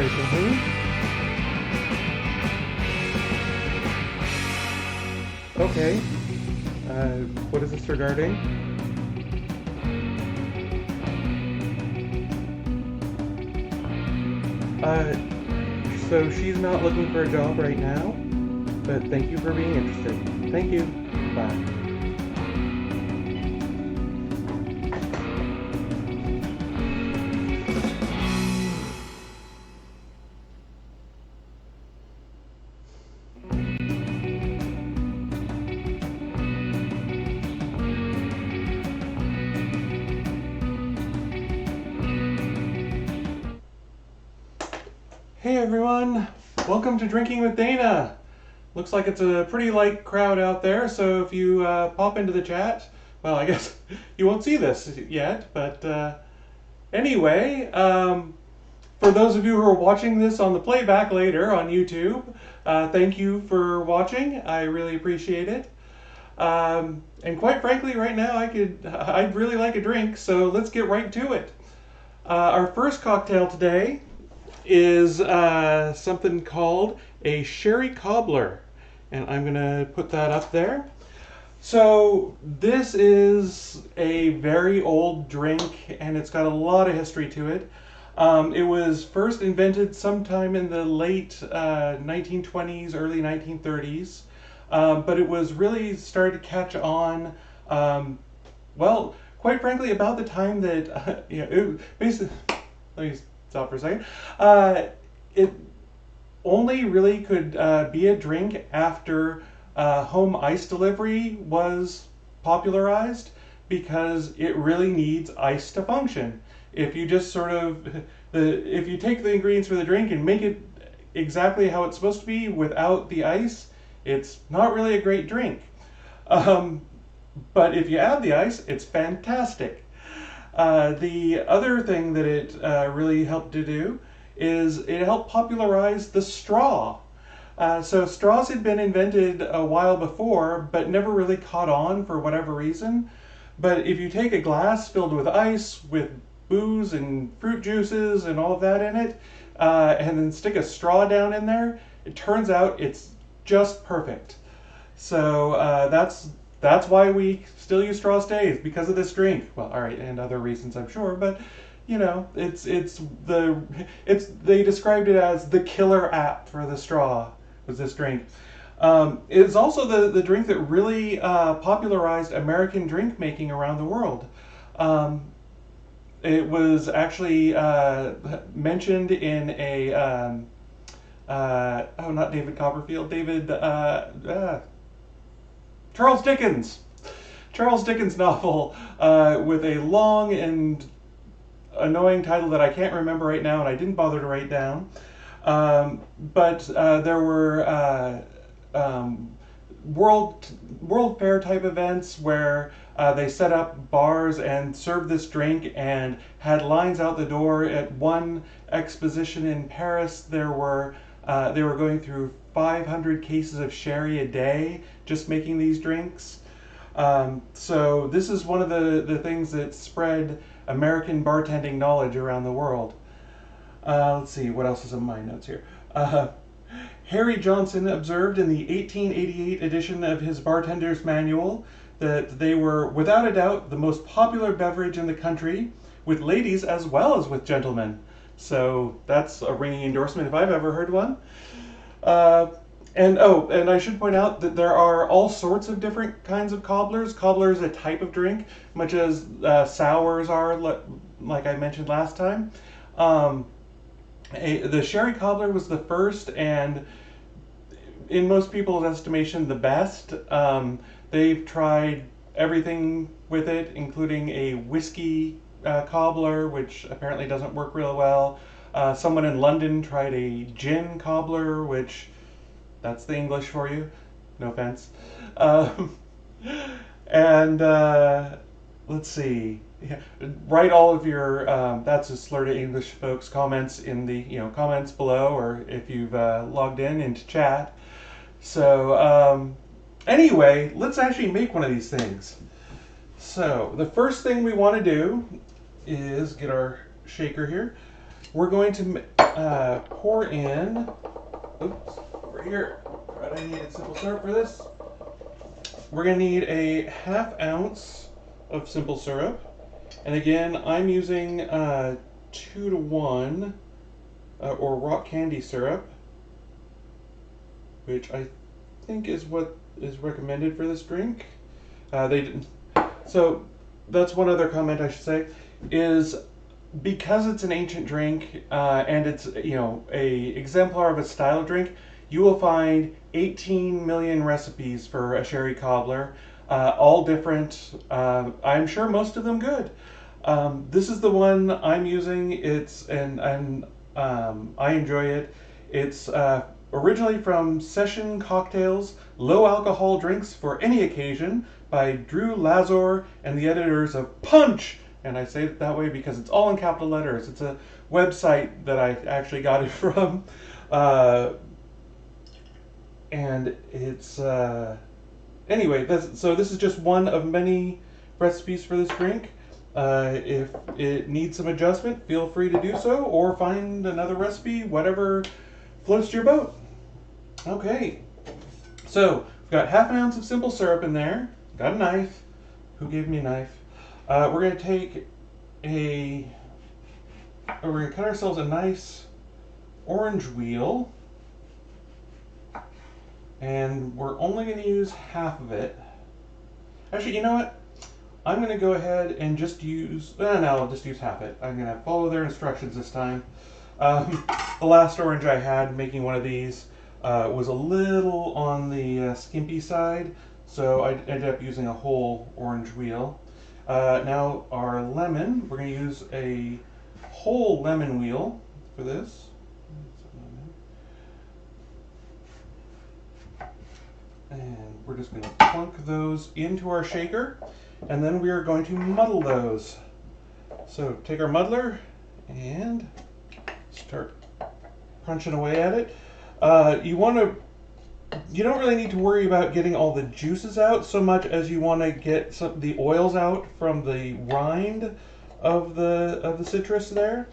Mm-hmm. Okay. What is this regarding? Uh, so she's not looking for a job right now, but thank you for being interested. Thank you. Bye. Hey everyone, welcome to Drinking with Dana. Looks like it's a pretty light crowd out there, so if you pop into the chat, well, I guess you won't see this yet, but anyway, for those of you who are watching this on the playback later on YouTube, thank you for watching. I really appreciate it. And quite frankly, right now I'd really like a drink, so let's get right to it. Our first cocktail today is something called a Sherry Cobbler, and I'm gonna put that up there. So this is a very old drink, and it's got a lot of history to it. It was first invented sometime in the late 1920s, early 1930s, but it was really started to catch on, well, quite frankly, about the time that, it basically, let me stop for a second. It only really could be a drink after home ice delivery was popularized, because it really needs ice to function. If you just sort of, if you take the ingredients for the drink and make it exactly how it's supposed to be without the ice, it's not really a great drink. But if you add the ice, it's fantastic. The other thing that it really helped to do is it helped popularize the straw. So straws had been invented a while before, but never really caught on for whatever reason. But if you take a glass filled with ice, with booze and fruit juices and all of that in it, and then stick a straw down in there, it turns out it's just perfect. So that's why we still use straws today, is because of this drink. Well, all right, and other reasons I'm sure, but you know, they described it as the killer app for the straw, was this drink. It's also the drink that really popularized American drink making around the world. It was actually mentioned in a not David Copperfield, Charles Dickens novel with a long and annoying title that I can't remember right now, and I didn't bother to write down. But there were World Fair type events where they set up bars and served this drink and had lines out the door. At one exposition in Paris, they were going through 500 cases of sherry a day just making these drinks. So this is one of the things that spread American bartending knowledge around the world. Let's see, what else is in my notes here? Harry Johnson observed in the 1888 edition of his Bartender's Manual that they were, without a doubt, the most popular beverage in the country, with ladies as well as with gentlemen. So that's a ringing endorsement if I've ever heard one. And I should point out that there are all sorts of different kinds of cobblers. Cobbler is a type of drink, much as sours are, like I mentioned last time. The Sherry Cobbler was the first, and in most people's estimation, the best. They've tried everything with it, including a whiskey cobbler, which apparently doesn't work real well. Someone in London tried a gin cobbler, which, that's the English for you, no offense. And let's see. Yeah, write all of your that's a slur to English folks comments in the comments below, or if you've logged into chat. So anyway, let's actually make one of these things. So the first thing we want to do is get our shaker here. We're going to pour in, oops, over here, right, I needed simple syrup for this. We're going to need a 1/2 ounce of simple syrup. And again, I'm using 2-to-1 or rock candy syrup, which I think is what is recommended for this drink. They didn't. So that's one other comment I should say is because it's an ancient drink and it's a exemplar of a style of drink, you will find 18 million recipes for a Sherry Cobbler, all different. I'm sure most of them good. This is the one I'm using. I enjoy it. It's originally from Session Cocktails, Low Alcohol Drinks for Any Occasion by Drew Lazor and the editors of Punch. And I say it that way because it's all in capital letters. It's a website that I actually got it from. And it's, anyway, so this is just one of many recipes for this drink. If it needs some adjustment, feel free to do so, or find another recipe, whatever floats your boat. Okay, so we've got 1/2 ounce of simple syrup in there. Got a knife. Who gave me a knife? We're going to take we're going to cut ourselves a nice orange wheel. And we're only going to use half of it. Actually, you know what? I'm going to go ahead and just use, no, I'll just use half it. I'm going to follow their instructions this time. The last orange I had making one of these was a little on the skimpy side, so I ended up using a whole orange wheel. Now our lemon, we're going to use a whole lemon wheel for this. And we're just going to plunk those into our shaker, and then we are going to muddle those. So take our muddler and start crunching away at it. You don't really need to worry about getting all the juices out so much as you want to get the oils out from the rind of the citrus there.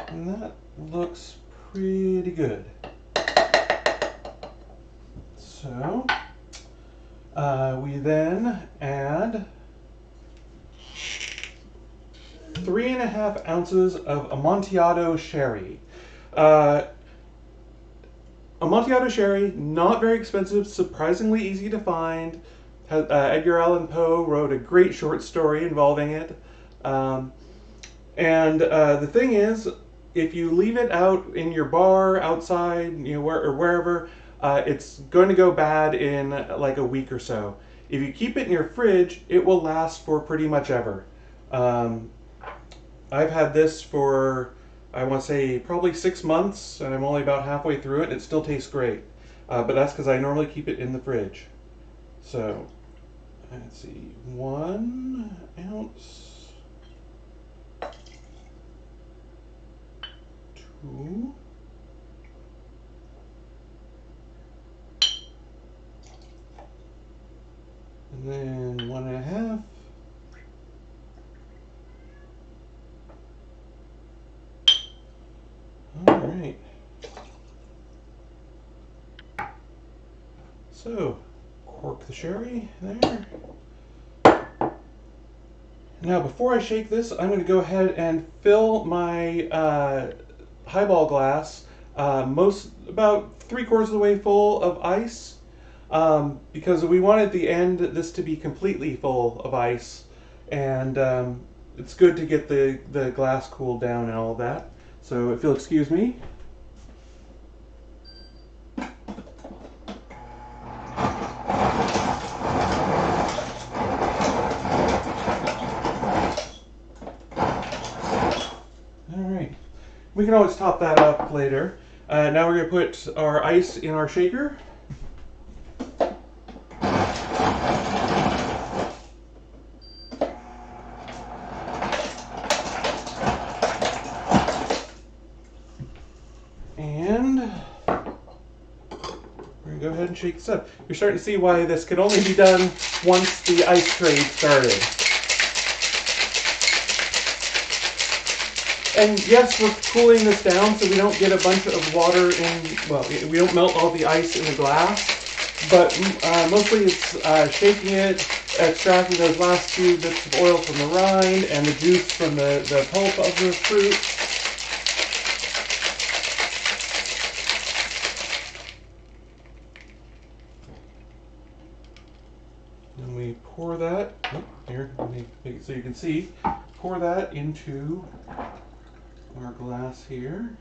And that looks pretty good. So we then add 3.5 ounces of Amontillado sherry. Amontillado sherry, not very expensive, surprisingly easy to find. Edgar Allan Poe wrote a great short story involving it. The thing is, if you leave it out in your bar, outside, or wherever, it's going to go bad in like a week or so. If you keep it in your fridge, it will last for pretty much ever. I've had this for, I want to say, probably 6 months, and I'm only about halfway through it, and it still tastes great. But that's because I normally keep it in the fridge. So, let's see, 1 ounce, 2, and then 1.5. All right. So, cork the sherry there. Now, before I shake this, I'm going to go ahead and fill my highball glass about 3/4 of the way full of ice. Because we want at the end this to be completely full of ice, and it's good to get the glass cooled down and all of that. So if you'll excuse me. Alright, we can always top that up later. Now we're going to put our ice in our shaker. Go ahead and shake this up. You're starting to see why this could only be done once the ice trade started. and yes, we're cooling this down so we don't get a bunch of water in, well, we don't melt all the ice in the glass, but mostly it's shaking it, extracting those last few bits of oil from the rind and the juice from the pulp of the fruit. And we pour that, here, let me make it so you can see, pour that into our glass here.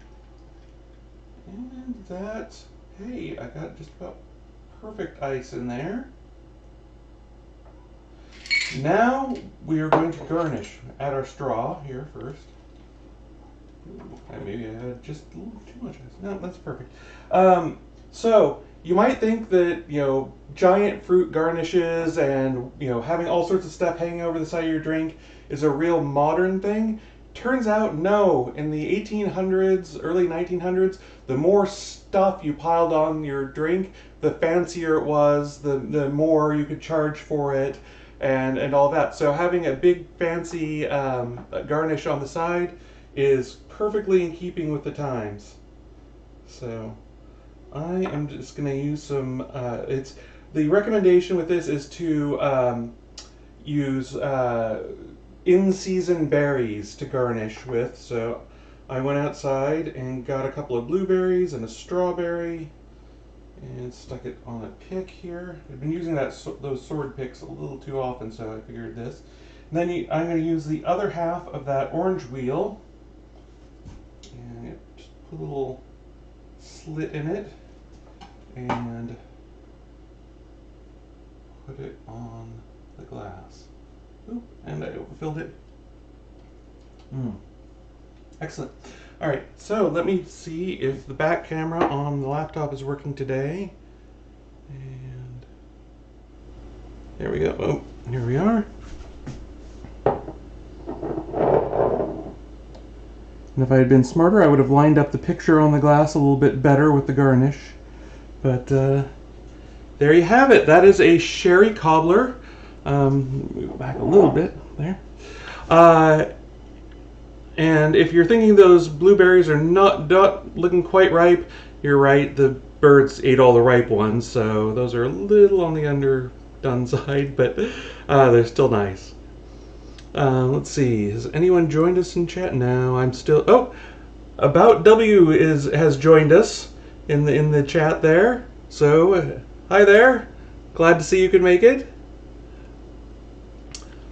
And that, hey, I got just about perfect ice in there. Now we are going to garnish. Add our straw here first. Maybe I had just a little too much ice. No, that's perfect. So you might think that, you know, giant fruit garnishes and, you know, having all sorts of stuff hanging over the side of your drink is a real modern thing. Turns out, no. In the 1800s, early 1900s, the more stuff you piled on your drink, the fancier it was, the more you could charge for it, and all that. So having a big fancy garnish on the side is perfectly in keeping with the times. So I am just going to use some, the recommendation with this is to use in-season berries to garnish with. So I went outside and got a couple of blueberries and a strawberry and stuck it on a pick here. I've been using those sword picks a little too often, so I figured this. And then I'm going to use the other half of that orange wheel and just put a little slit in it and put it on the glass. Oop, and I overfilled it. Excellent. All right, so let me see if the back camera on the laptop is working today. And there we go. Oh, here we are. And if I had been smarter, I would have lined up the picture on the glass a little bit better with the garnish. But there you have it. That is a Sherry Cobbler. Move back a little bit there. And if you're thinking those blueberries are not looking quite ripe, you're right. The birds ate all the ripe ones, so those are a little on the underdone side, but they're still nice. Let's see. Has anyone joined us in chat? No, I'm still. Oh, About W has joined us in the chat there. So hi there. Glad to see you could make it.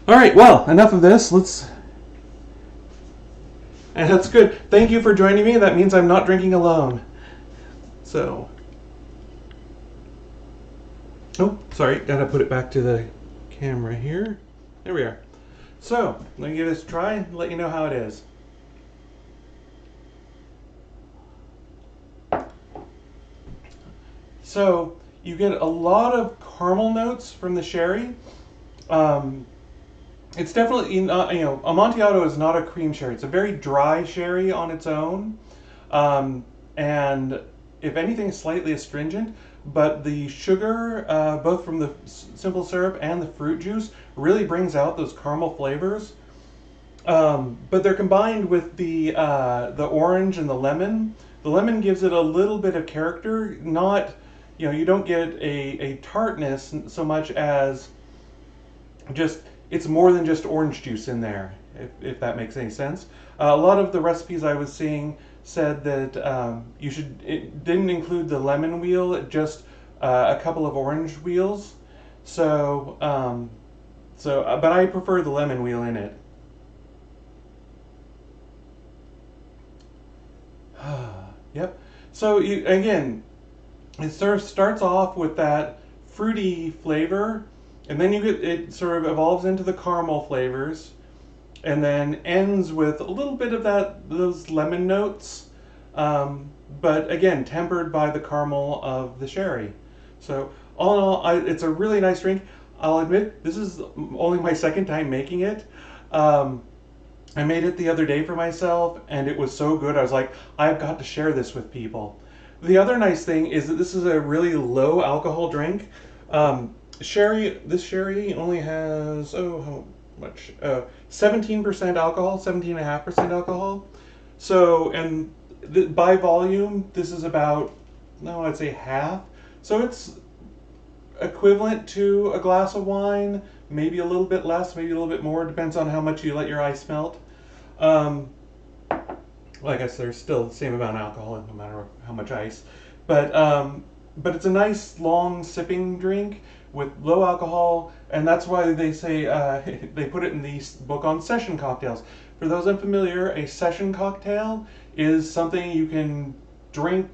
All right. Well, enough of this. And that's good. Thank you for joining me. That means I'm not drinking alone. So. Oh, sorry. Gotta put it back to the camera here. There we are. So, let me give this a try and let you know how it is. So, you get a lot of caramel notes from the sherry. It's definitely not, Amontillado is not a cream sherry. It's a very dry sherry on its own. And if anything, slightly astringent. But the sugar, both from the simple syrup and the fruit juice, really brings out those caramel flavors. But they're combined with the orange and the lemon. The lemon gives it a little bit of character. Not, you don't get a tartness so much as just, it's more than just orange juice in there, if that makes any sense. A lot of the recipes I was seeing said that it didn't include the lemon wheel, just a couple of orange wheels. So, but I prefer the lemon wheel in it. Yep. So again, it sort of starts off with that fruity flavor, and then it sort of evolves into the caramel flavors, and then ends with a little bit of those lemon notes, but again tempered by the caramel of the sherry. So all in all, it's a really nice drink. I'll admit this is only my second time making it. I made it the other day for myself, and it was so good. I was like, I've got to share this with people. The other nice thing is that this is a really low alcohol drink. This sherry only has, how much? 17% alcohol, 17.5% alcohol. So, and by volume, this is about, no, I'd say half. So it's equivalent to a glass of wine, maybe a little bit less, maybe a little bit more, depends on how much you let your ice melt. Um, well, I guess there's still the same amount of alcohol no matter how much ice. But it's a nice long sipping drink with low alcohol, and that's why they say they put it in the book on session cocktails. For those unfamiliar, a session cocktail is something you can drink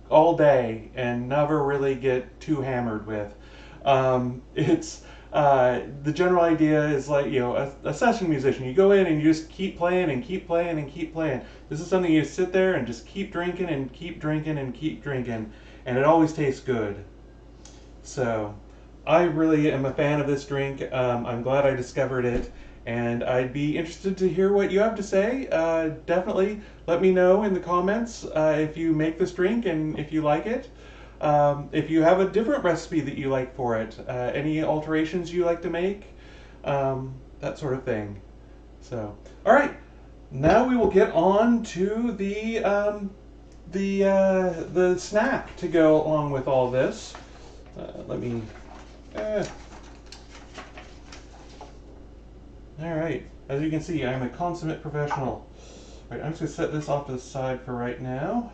all day and never really get too hammered with. It's the general idea is like, you know, a session musician. You go in and you just keep playing and keep playing and keep playing. This is something you sit there and just keep drinking and keep drinking and keep drinking, and it always tastes good. So I really am a fan of this drink. I'm glad I discovered it, and I'd be interested to hear what you have to say. Definitely let me know in the comments if you make this drink and if you like it. If you have a different recipe that you like for it, any alterations you like to make, that sort of thing. So, all right, now we will get on to the snack to go along with all this. Let me. All right. As you can see, I'm a consummate professional. All right, I'm just gonna set this off to the side for right now.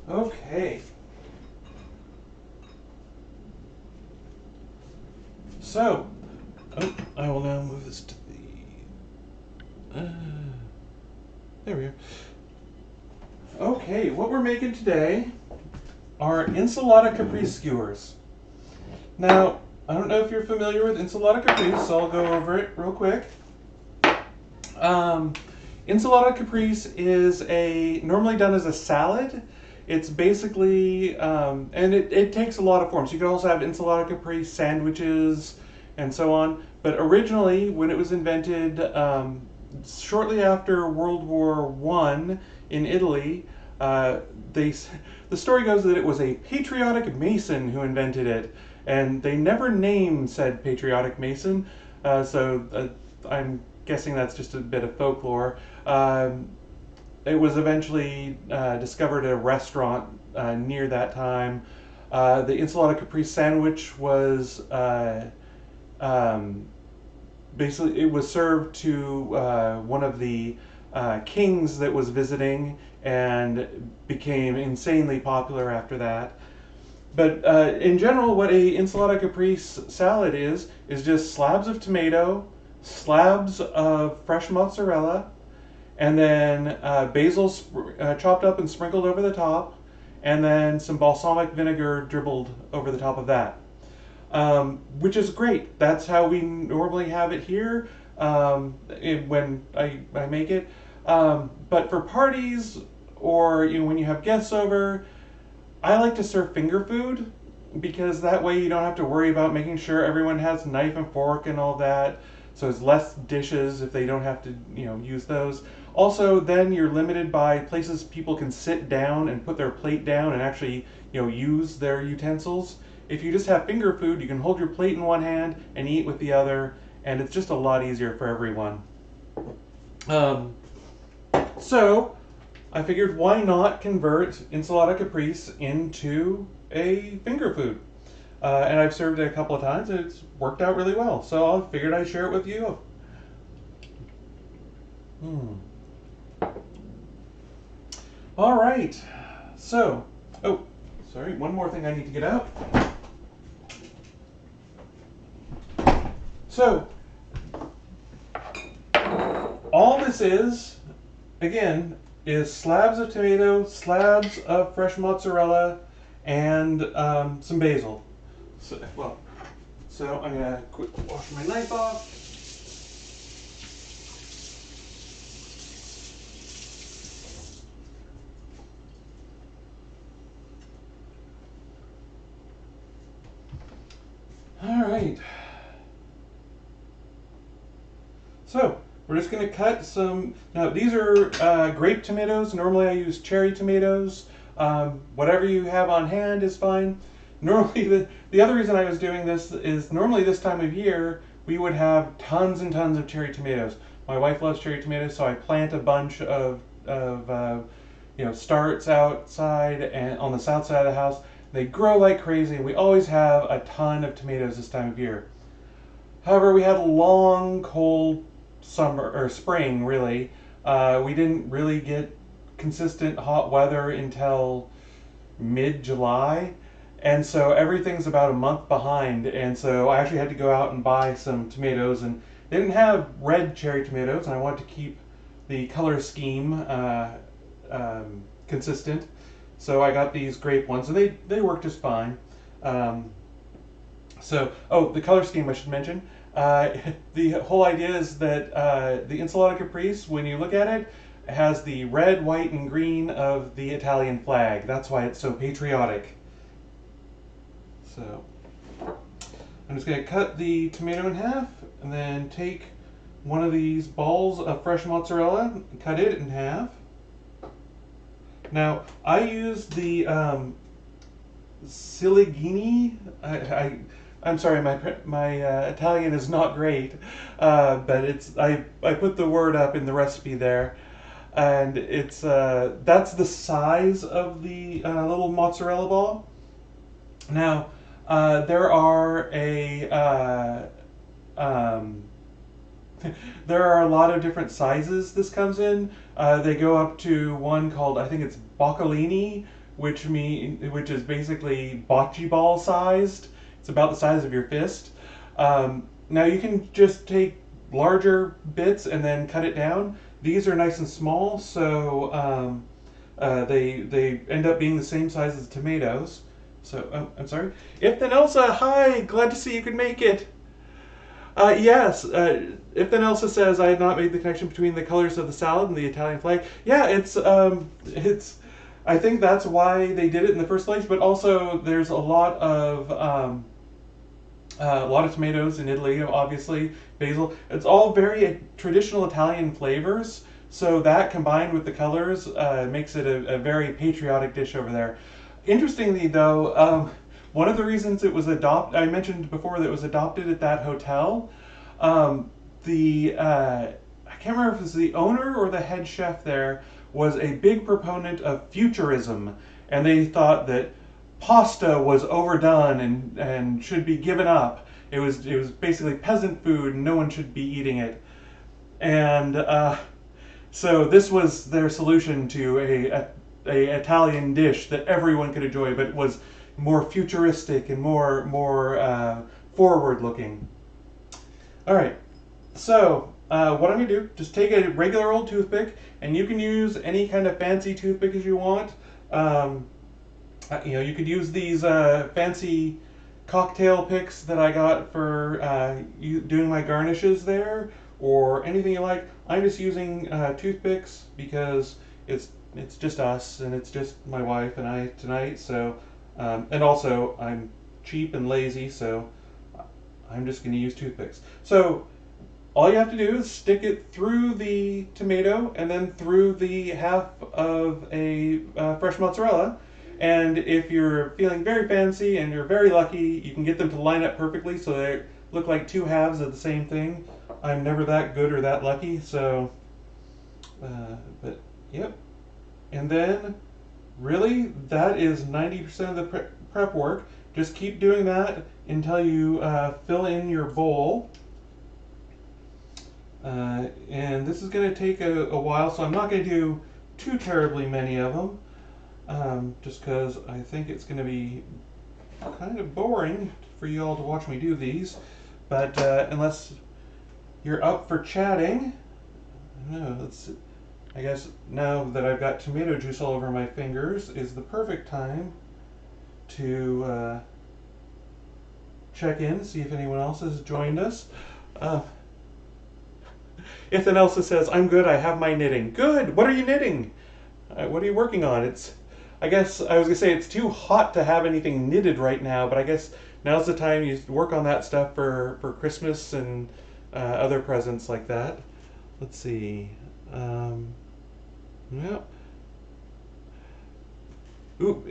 Okay. So, I will now move this to the. There we go. Okay, what we're making today are Insalata Caprese Skewers. Now, I don't know if you're familiar with Insalata Caprese, so I'll go over it real quick. Insalata Caprese is normally done as a salad. It's basically, and it takes a lot of forms. You can also have Insalata Caprese sandwiches and so on. But originally, when it was invented, shortly after World War I in Italy, the story goes that it was a patriotic Mason who invented it, and they never named said patriotic Mason, so I'm guessing that's just a bit of folklore. It was eventually discovered at a restaurant near that time. The Insalata Caprese sandwich was basically, it was served to one of the kings that was visiting and became insanely popular after that. But in general, what a Insalata Caprese salad is just slabs of tomato, slabs of fresh mozzarella, and then basil chopped up and sprinkled over the top, and then some balsamic vinegar dribbled over the top of that. Which is great. That's how we normally have it here when I make it. But for parties or when you have guests over, I like to serve finger food because that way you don't have to worry about making sure everyone has knife and fork and all that. So it's less dishes if they don't have to use those. Also, then you're limited by places people can sit down and put their plate down and actually use their utensils. If you just have finger food, you can hold your plate in one hand and eat with the other, and it's just a lot easier for everyone. So I figured, why not convert Insalata Caprese into a finger food? And I've served it a couple of times, and it's worked out really well. So I figured I'd share it with you. All right. So, sorry, one more thing I need to get out. So, all this is, again, is slabs of tomato, slabs of fresh mozzarella, and some basil. So I'm gonna quick wash my knife off. All right. So we're just going to cut some. Now these are grape tomatoes. Normally I use cherry tomatoes. Whatever you have on hand is fine. Normally, the other reason I was doing this is normally this time of year we would have tons and tons of cherry tomatoes. My wife loves cherry tomatoes, so I plant a bunch of starts outside and on the south side of the house. They grow like crazy, and we always have a ton of tomatoes this time of year. However, we had a long, cold summer or spring. Really, we didn't really get consistent hot weather until mid-July, and so everything's about a month behind. And so I actually had to go out and buy some tomatoes, and they didn't have red cherry tomatoes, and I wanted to keep the color scheme consistent. So I got these grape ones, and they worked just fine. Oh, the color scheme I should mention. The whole idea is that the Insalata Caprese, when you look at it, has the red, white, and green of the Italian flag. That's why it's so patriotic. So I'm just going to cut the tomato in half, and then take one of these balls of fresh mozzarella and cut it in half. Now, I use the Ciliegini. I'm sorry, my Italian is not great, but I put the word up in the recipe there, and it's that's the size of the little mozzarella ball. Now, there are there are a lot of different sizes this comes in. They go up to one called, I think it's boccolini, which is basically bocce ball sized. It's about the size of your fist. Now you can just take larger bits and then cut it down. These are nice and small, so they end up being the same size as tomatoes. So, I'm sorry. If then Elsa, hi, glad to see you could make it. Yes, if then Elsa says I had not made the connection between the colors of the salad and the Italian flag. Yeah, it's I think that's why they did it in the first place. But also, there's a lot of tomatoes in Italy, obviously basil. It's all very traditional Italian flavors. So that combined with the colors makes it a very patriotic dish over there. Interestingly, though, one of the reasons it was adopted, I mentioned before that it was adopted at that hotel. I can't remember if it was the owner or the head chef there was a big proponent of futurism, and they thought that pasta was overdone and should be given up. It was basically peasant food, and no one should be eating it. And so this was their solution to a Italian dish that everyone could enjoy, but it was more futuristic and more forward looking. All right, so what I'm gonna do, just take a regular old toothpick, and you can use any kind of fancy toothpick as you want. You could use these fancy cocktail picks that I got for doing my garnishes there, or anything you like. I'm just using toothpicks because it's just us, and it's just my wife and I tonight. So, and also I'm cheap and lazy, so I'm just going to use toothpicks. So all you have to do is stick it through the tomato and then through the half of a fresh mozzarella. And if you're feeling very fancy and you're very lucky, you can get them to line up perfectly so they look like two halves of the same thing. I'm never that good or that lucky, so, but yep. And then, really, that is 90% of the prep work. Just keep doing that until you fill in your bowl. And this is going to take a while, so I'm not going to do too terribly many of them, just because I think it's going to be kind of boring for you all to watch me do these. But unless you're up for chatting, I don't know, I guess now that I've got tomato juice all over my fingers is the perfect time to check in, see if anyone else has joined us. If then Elsa says, I'm good, I have my knitting. Good! What are you knitting? What are you working on? I guess I was going to say it's too hot to have anything knitted right now, but I guess now's the time you work on that stuff for Christmas and other presents like that. Let's see. Yeah. Ooh,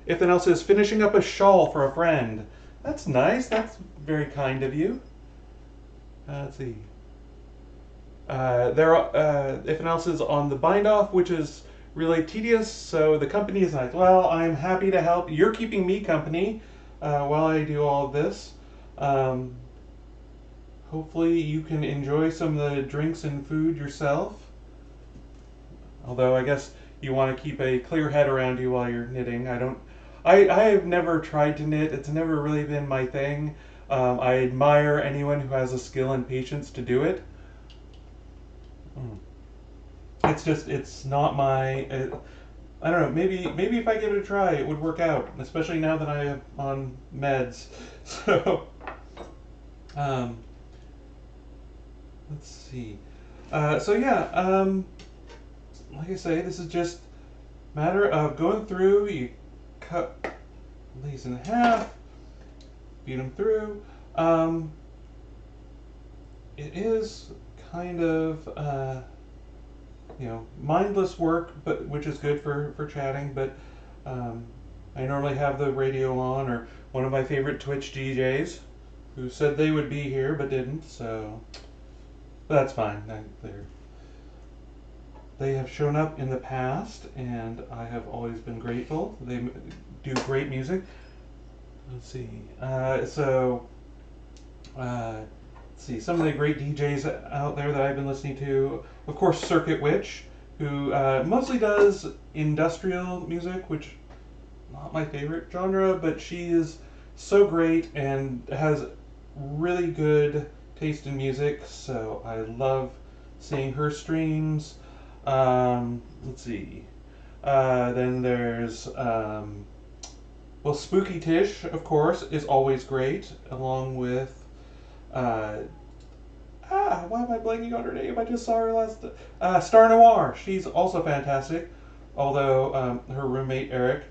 if else is finishing up a shawl for a friend. That's nice. That's very kind of you. Let's see. If else is on the bind off, which is really tedious. So the company is like, well, I'm happy to help. You're keeping me company while I do all of this. Um, Hopefully you can enjoy some of the drinks and food yourself. Although I guess you want to keep a clear head around you while you're knitting. I have never tried to knit. It's never really been my thing. I admire anyone who has the skill and patience to do it. It's not my. I don't know. Maybe if I give it a try, it would work out. Especially now that I am on meds. So, um, let's see. So yeah. Like I say, this is just a matter of going through. You cut these in half, feed them through. It is kind of mindless work, but which is good for chatting. But I normally have the radio on, or one of my favorite Twitch DJs, who said they would be here but didn't. So that's fine. They have shown up in the past, and I have always been grateful. They do great music. Let's see. Let's see. Some of the great DJs out there that I've been listening to. Of course, Circuit Witch, who mostly does industrial music, which not my favorite genre, but she is so great and has really good taste in music. So I love seeing her streams. Let's see. Then there's, Spooky Tish, of course, is always great, along with, why am I blanking on her name? I just saw her last, Star Noir. She's also fantastic, although, her roommate, Eric,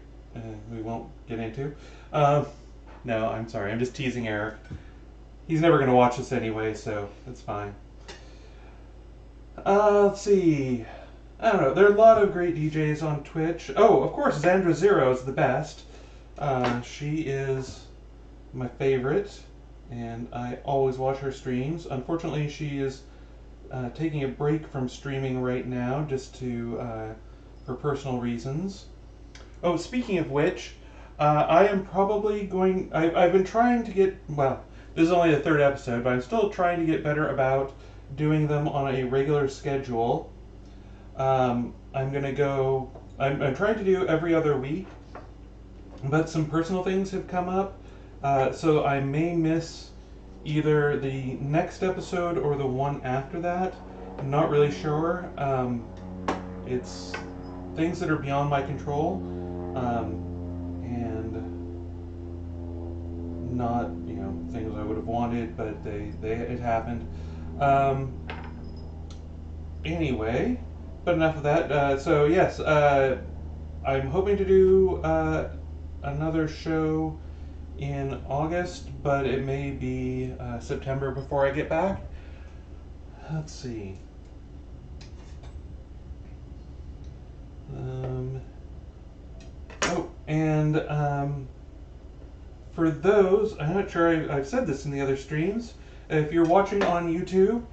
we won't get into. No, I'm sorry, I'm just teasing Eric. He's never going to watch this anyway, so it's fine. Let's see. I don't know. There are a lot of great DJs on Twitch. Oh, of course, Xandra Zero is the best. She is my favorite, and I always watch her streams. Unfortunately, she is taking a break from streaming right now, just for personal reasons. Oh, speaking of which, I am probably going. I've been trying to get. Well, this is only the third episode, but I'm still trying to get better about doing them on a regular schedule. I'm gonna go. I'm trying to do every other week, but some personal things have come up, so I may miss either the next episode or the one after that. I'm not really sure. It's things that are beyond my control, and not things I would have wanted, but it happened. Anyway. But enough of that. So yes, I'm hoping to do another show in August, but it may be September before I get back. Let's see. For those, I'm not sure I've said this in the other streams. If you're watching on YouTube,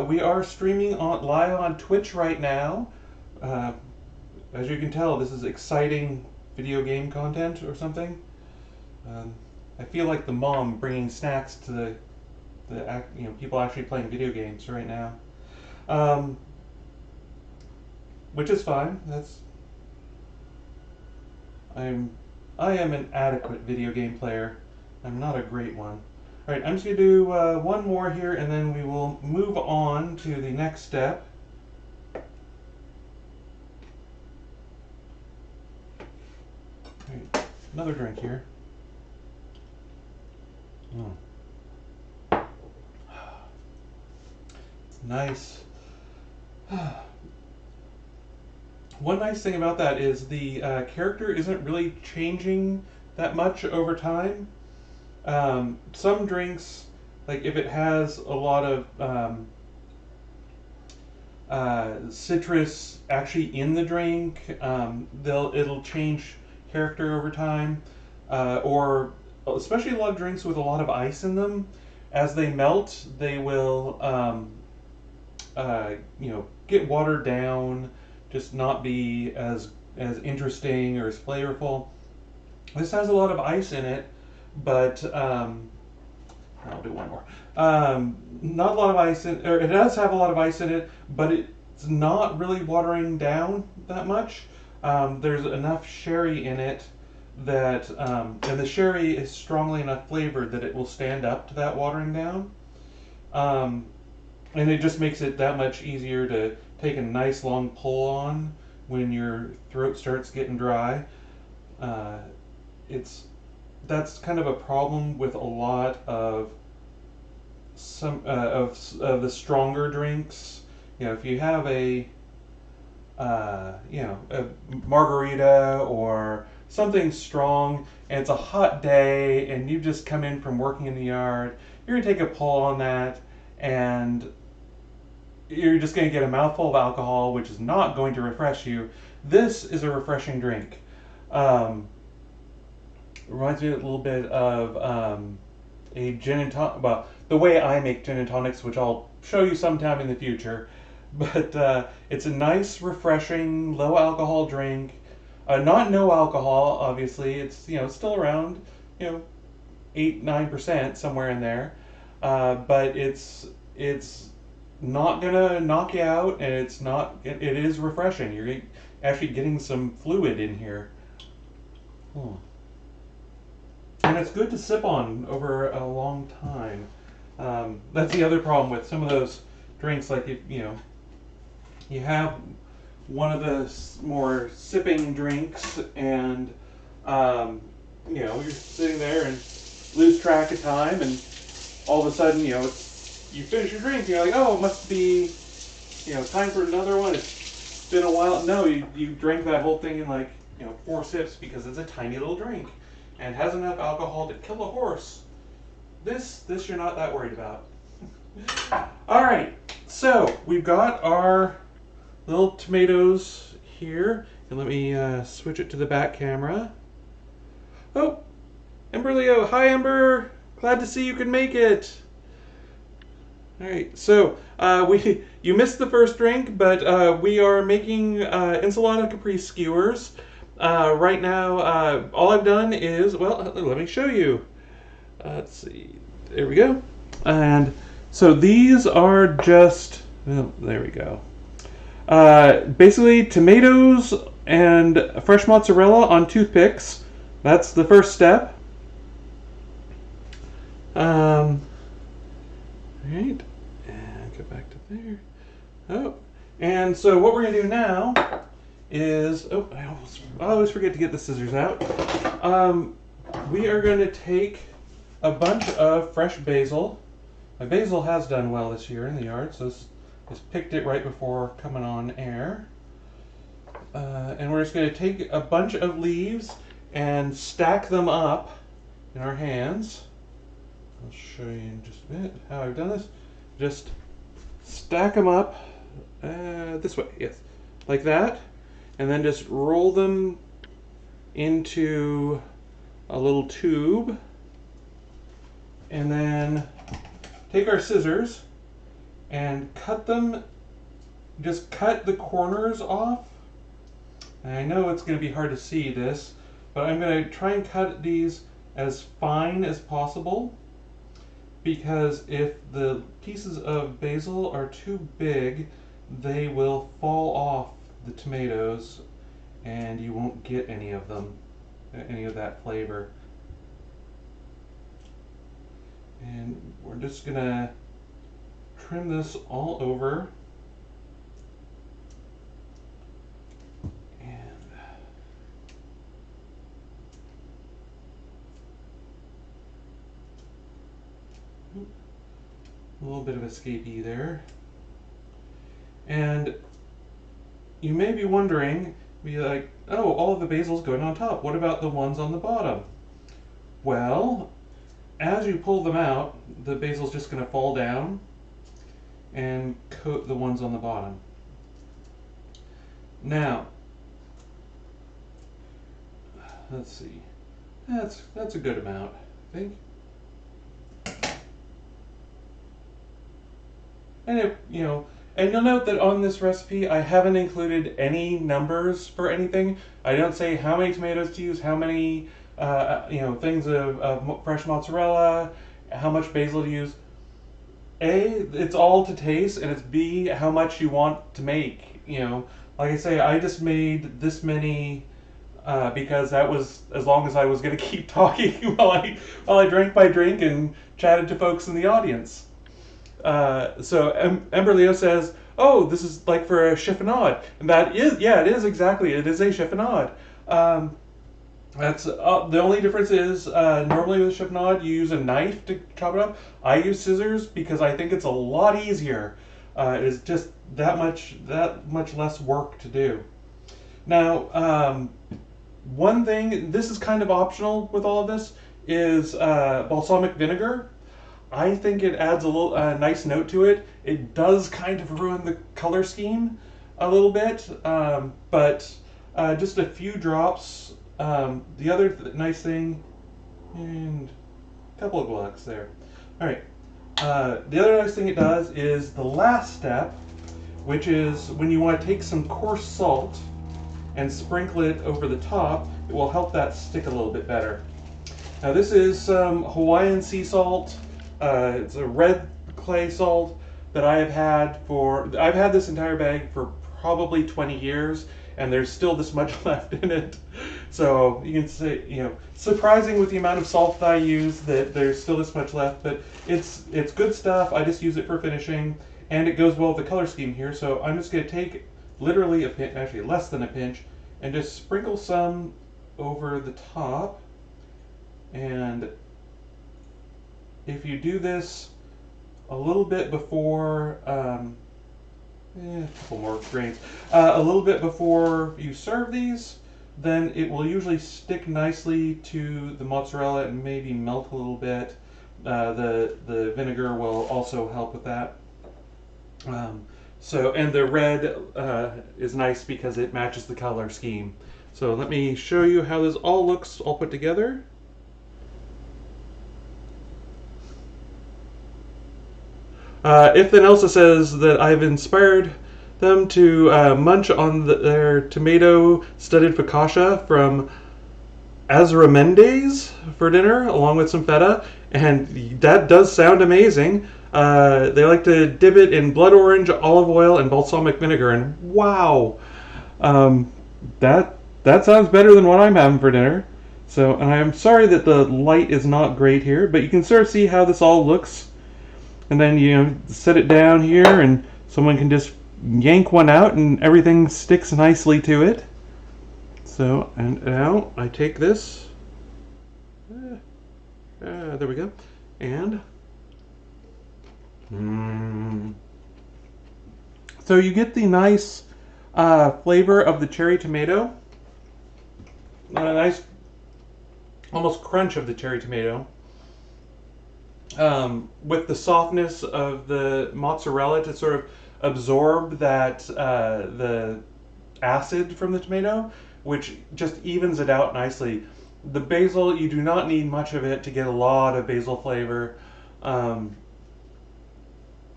we are streaming live on Twitch right now. As you can tell, this is exciting video game content or something. I feel like the mom bringing snacks to the people actually playing video games right now, which is fine. I am an adequate video game player. I'm not a great one. Alright, I'm just going to do one more here, and then we will move on to the next step. Alright, another drink here. Nice. One nice thing about that is the character isn't really changing that much over time. Some drinks, like if it has a lot of citrus actually in the drink. It'll change character over time, or especially a lot of drinks with a lot of ice in them. As they melt, they will get watered down, just not be as interesting or as flavorful. This has a lot of ice in it, but I'll do one more. Not a lot of ice in, or it does have a lot of ice in it, but it's not really watering down that much. There's enough sherry in it that, and the sherry is strongly enough flavored that it will stand up to that watering down. And it just makes it that much easier to take a nice long pull on when your throat starts getting dry. That's kind of a problem with a lot of of the stronger drinks. If you have a a margarita or something strong, and it's a hot day, and you just come in from working in the yard, you're gonna take a pull on that, and you're just going to get a mouthful of alcohol, which is not going to refresh you. This is a refreshing drink. Reminds me a little bit of a gin and tonic. Well, the way I make gin and tonics, which I'll show you sometime in the future. But it's a nice, refreshing, low alcohol drink. Not no alcohol, obviously. It's still around 8-9% somewhere in there. But it's not gonna knock you out, and it is refreshing. You're actually getting some fluid in here. And it's good to sip on over a long time. That's the other problem with some of those drinks, like if you have one of the more sipping drinks, and you're sitting there and lose track of time, and all of a sudden you finish your drink, you're like, oh, it must be, time for another one. It's been a while. No, you drank that whole thing in like, 4 sips, because it's a tiny little drink and has enough alcohol to kill a horse. This you're not that worried about. All right, so we've got our little tomatoes here, and let me switch it to the back camera. Oh, Ember Leo, hi Ember, glad to see you can make it. All right, so you missed the first drink, but we are making Insalata Caprese Skewers. Right now, all I've done is, well, let me show you. Let's see, there we go. And so these are just, oh, there we go. Basically tomatoes and fresh mozzarella on toothpicks. That's the first step. Alright, and go back to there. Oh, and so what we're going to do now is, oh, I always forget to get the scissors out. We are going to take a bunch of fresh basil. My basil has done well this year in the yard, so just picked it right before coming on air. And we're just going to take a bunch of leaves and stack them up in our hands. I'll show you in just a bit how I've done this. Just stack them up this way, yes, like that, and then just roll them into a little tube, and then take our scissors and cut them, just cut the corners off. And I know it's going to be hard to see this, but I'm going to try and cut these as fine as possible, because if the pieces of basil are too big, they will fall off the tomatoes and you won't get any of them, any of that flavor. And we're just gonna trim this all over. A little bit of escapee there. And you may be wondering, be like, oh, all of the basil's going on top. What about the ones on the bottom? Well, as you pull them out, the basil's just going to fall down and coat the ones on the bottom. Now, let's see. That's a good amount, I think. And and you'll note that on this recipe, I haven't included any numbers for anything. I don't say how many tomatoes to use, how many, things of fresh mozzarella, how much basil to use. A, it's all to taste, and it's B, how much you want to make. Like I say, I just made this many because that was as long as I was going to keep talking while I drank my drink and chatted to folks in the audience. So Ember Leo says, "Oh, this is like for a chiffonade," and that is, yeah, it is exactly. It is a chiffonade. That's the only difference is normally with chiffonade you use a knife to chop it up. I use scissors because I think it's a lot easier. It is just that much less work to do. Now, one thing, this is kind of optional with all of this, is balsamic vinegar. I think it adds a little nice note to it. It does kind of ruin the color scheme a little bit, but just a few drops. The other nice thing, and a couple of glucks there. All right. The other nice thing it does is the last step, which is when you want to take some coarse salt and sprinkle it over the top, it will help that stick a little bit better. Now this is some Hawaiian sea salt. It's a red clay salt that I've had this entire bag for probably 20 years, and there's still this much left in it. So you can say, surprising with the amount of salt that I use that there's still this much left, but it's good stuff. I just use it for finishing, and it goes well with the color scheme here. So I'm just going to take literally a pinch, actually less than a pinch, and just sprinkle some over the top. And if you do this a little bit before, a couple more grains, a little bit before you serve these, then it will usually stick nicely to the mozzarella and maybe melt a little bit. The vinegar will also help with that. And the red is nice because it matches the color scheme. So let me show you how this all looks all put together. If then Elsa says that I've inspired them to munch on their tomato-studded focaccia from Azramendes for dinner, along with some feta, and that does sound amazing. They like to dip it in blood orange, olive oil, and balsamic vinegar, and wow, that sounds better than what I'm having for dinner. So, and I'm sorry that the light is not great here, but you can sort of see how this all looks. And then set it down here, and someone can just yank one out, and everything sticks nicely to it. So, and now I take this. There we go. And so you get the nice flavor of the cherry tomato, a nice almost crunch of the cherry tomato. With the softness of the mozzarella to sort of absorb that the acid from the tomato, which just evens it out nicely. The basil, you do not need much of it to get a lot of basil flavor. And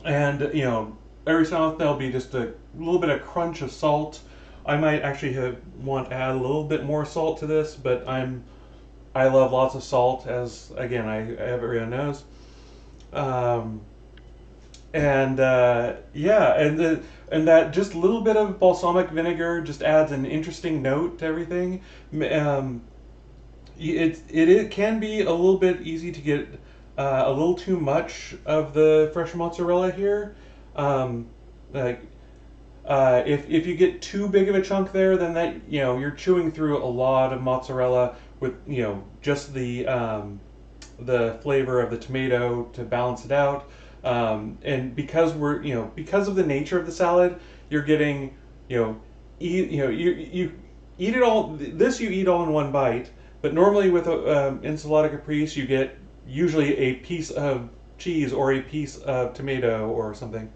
every so often there'll be just a little bit of crunch of salt. I might actually want to add a little bit more salt to this, but I love lots of salt, as again everyone knows. And that just little bit of balsamic vinegar just adds an interesting note to everything. It can be a little bit easy to get a little too much of the fresh mozzarella here. If you get too big of a chunk there, then that you're chewing through a lot of mozzarella with just the flavor of the tomato to balance it out. And because because of the nature of the salad, you're getting you eat it all. This you eat all in one bite. But normally with Insalata Caprese, you get usually a piece of cheese or a piece of tomato or something.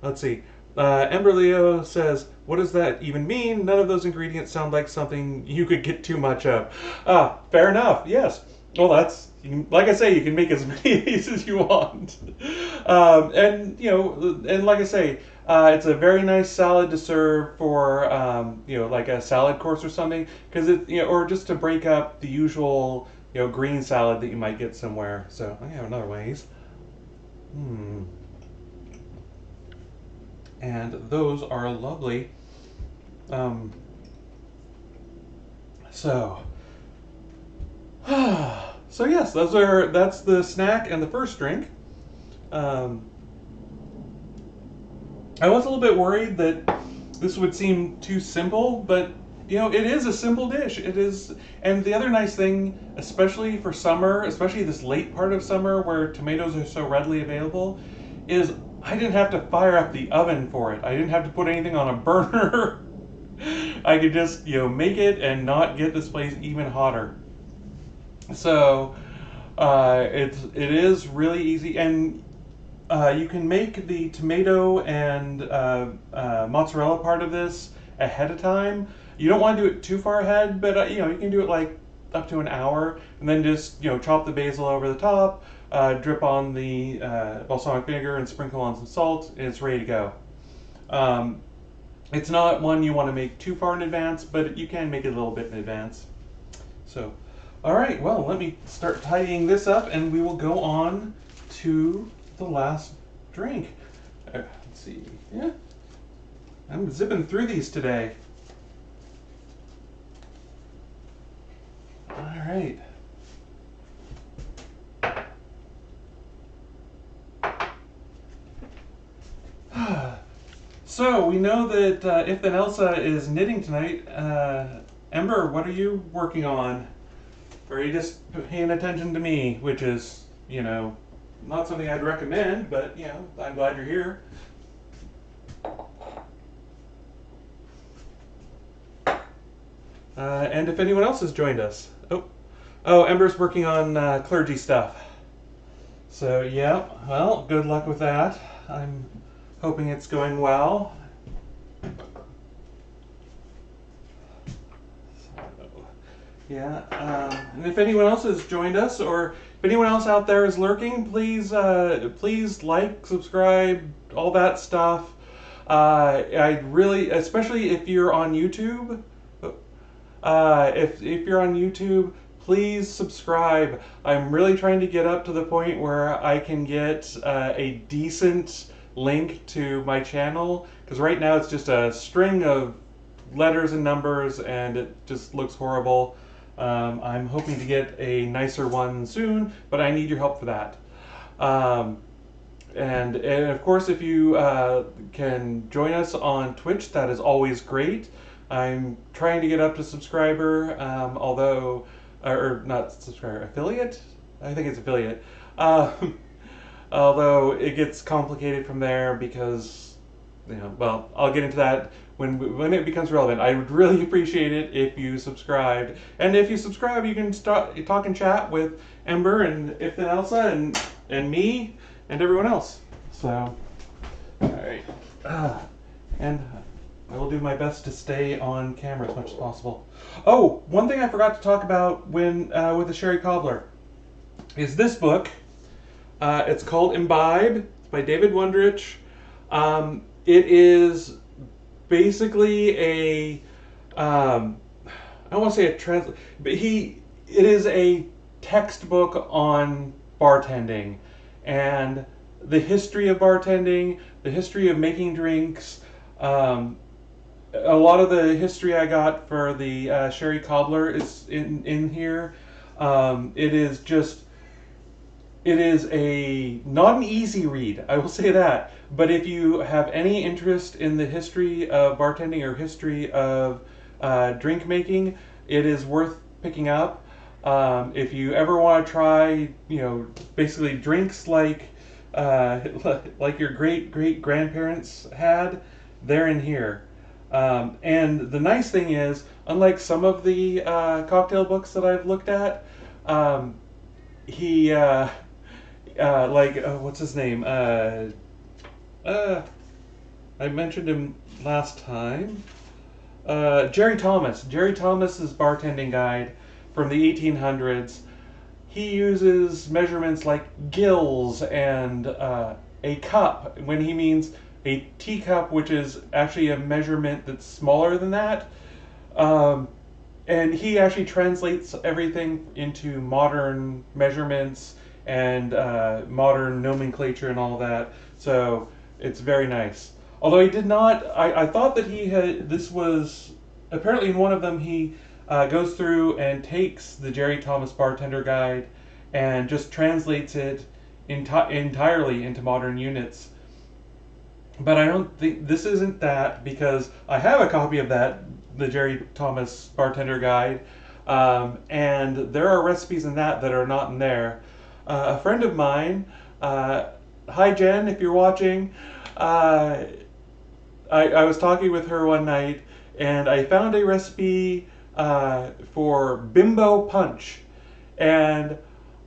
Let's see. Ember Leo says, what does that even mean? None of those ingredients sound like something you could get too much of. Ah, fair enough, yes. Well, that's, like I say, you can make as many of these as you want. And, you know, and like I say, it's a very nice salad to serve for, you know, like a salad course or something. Because it, you know, or just to break up the usual, you know, green salad that you might get somewhere. So, I have another one of these. And those are lovely. So, so yes, that's the snack and the first drink. I was a little bit worried that this would seem too simple, but you know, it is a simple dish. It is, and the other nice thing, especially for summer, especially this late part of summer where tomatoes are so readily available, is I didn't have to fire up the oven for it. I didn't have to put anything on a burner. I could just, you know, make it and not get this place even hotter. So it is really easy, and you can make the tomato and mozzarella part of this ahead of time. You don't want to do it too far ahead, but you know, you can do it like up to an hour, and then just, you know, chop the basil over the top, drip on the balsamic vinegar, and sprinkle on some salt, and it's ready to go. It's not one you want to make too far in advance, but you can make it a little bit in advance. So, all right, well, let me start tidying this up, and we will go on to the last drink. Let's see. Yeah, I'm zipping through these today. All right. So we know that if then Elsa is knitting tonight. Ember, what are you working on? Or are you just paying attention to me, which is, you know, not something I'd recommend, but, you know, I'm glad you're here. And if anyone else has joined us. Oh, Ember's working on clergy stuff. So, yeah, well, good luck with that. I'm hoping it's going well. Yeah, and if anyone else has joined us, or if anyone else out there is lurking, please, please like, subscribe, all that stuff. I really, especially if you're on YouTube, if you're on YouTube, please subscribe. I'm really trying to get up to the point where I can get a decent link to my channel, because right now it's just a string of letters and numbers, and it just looks horrible. I'm hoping to get a nicer one soon, but I need your help for that. And of course, if you can join us on Twitch, that is always great. I'm trying to get up to subscriber, although, or not subscriber, affiliate? I think it's affiliate. Although it gets complicated from there because, you know, well, I'll get into that when it becomes relevant. I would really appreciate it if you subscribed. And if you subscribe, you can start talk and chat with Ember and If Then Elsa and me and everyone else. So, all right. And I will do my best to stay on camera as much as possible. Oh, one thing I forgot to talk about when with the Sherry Cobbler is this book. It's called Imbibe. It's by David Wondrich. It is basically a I don't want to say a but it is a textbook on bartending and the history of bartending, the history of making drinks. A lot of the history I got for the Sherry Cobbler is in here. It is not an easy read, I will say that. But if you have any interest in the history of bartending or history of drink making, it is worth picking up. If you ever want to try, you know, basically drinks like your great grandparents had, they're in here. And the nice thing is, unlike some of the cocktail books that I've looked at, he what's his name? I mentioned him last time. Jerry Thomas. Jerry Thomas's bartending guide from the 1800s. He uses measurements like gills and a cup when he means a teacup, which is actually a measurement that's smaller than that. Um, and he actually translates everything into modern measurements and modern nomenclature and all that. So it's very nice. Although he did not, I thought that he had, this was, apparently in one of them he goes through and takes the Jerry Thomas Bartender Guide and just translates it entirely into modern units. But I don't think this isn't that, because I have a copy of that, the Jerry Thomas Bartender Guide, and there are recipes in that are not in there. A friend of mine, hi Jen, if you're watching, I was talking with her one night, and I found a recipe for bimbo punch, and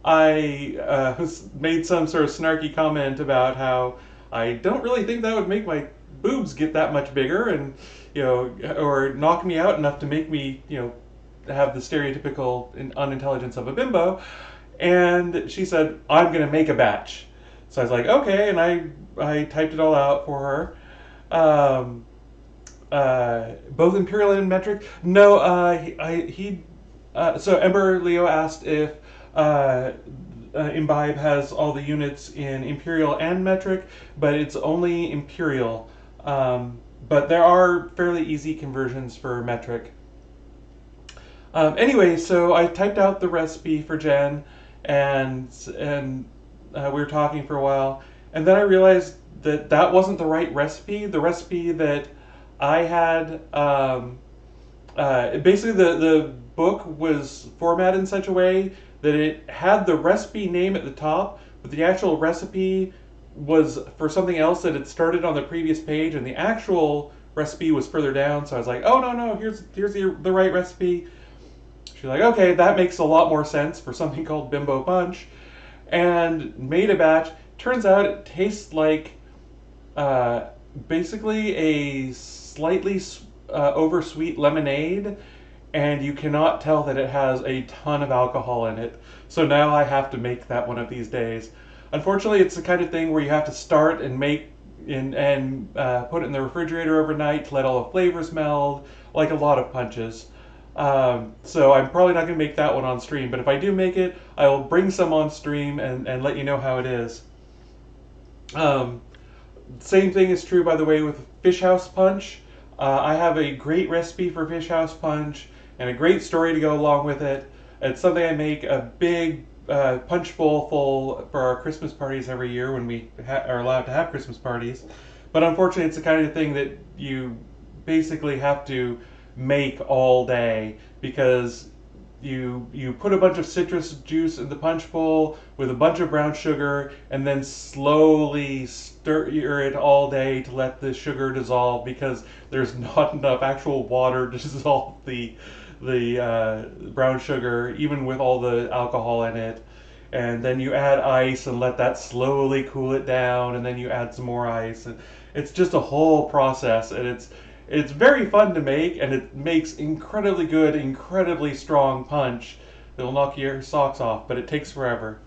I made some sort of snarky comment about how I don't really think that would make my boobs get that much bigger, and or knock me out enough to make me have the stereotypical unintelligence of a bimbo. And she said, "I'm gonna make a batch." So I was like, "Okay," and I typed it all out for her. Both imperial and metric. No, so Ember Leo asked if Imbibe has all the units in imperial and metric, but it's only imperial. But there are fairly easy conversions for metric. Anyway, so I typed out the recipe for Jen, and we were talking for a while, and then I realized that that wasn't the right recipe. The recipe that I had, basically the book was formatted in such a way that it had the recipe name at the top, but the actual recipe was for something else that had started on the previous page, and the actual recipe was further down. So I was like, "Oh no, here's the right recipe." She's like, "Okay, that makes a lot more sense for something called Bimbo Punch," and made a batch. Turns out it tastes like basically a slightly oversweet lemonade, and you cannot tell that it has a ton of alcohol in it. So now I have to make that one of these days. Unfortunately, it's the kind of thing where you have to start and make and put it in the refrigerator overnight to let all the flavors meld, like a lot of punches. So I'm probably not going to make that one on stream, but if I do make it, I will bring some on stream and let you know how it is. Same thing is true, by the way, with fish house punch. I have a great recipe for fish house punch and a great story to go along with it. It's something I make a big punch bowl full for our Christmas parties every year when we are allowed to have Christmas parties. But unfortunately, it's the kind of thing that you basically have to make all day, because you put a bunch of citrus juice in the punch bowl with a bunch of brown sugar, and then slowly stir it all day to let the sugar dissolve, because there's not enough actual water to dissolve the brown sugar, even with all the alcohol in it. And then you add ice and let that slowly cool it down, and then you add some more ice, and it's just a whole process, and it's very fun to make, and it makes incredibly good, incredibly strong punch that'll knock your socks off, but it takes forever.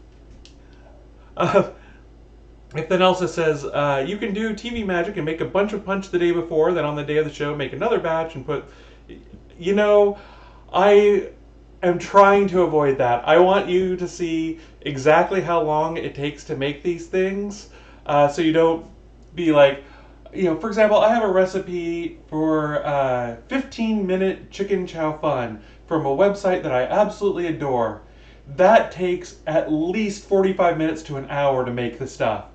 If then Elsa says, you can do TV magic and make a bunch of punch the day before, then on the day of the show make another batch and put... I am trying to avoid that. I want you to see exactly how long it takes to make these things, so you don't be like... for example, I have a recipe for 15-minute chicken chow fun from a website that I absolutely adore. That takes at least 45 minutes to an hour to make the stuff.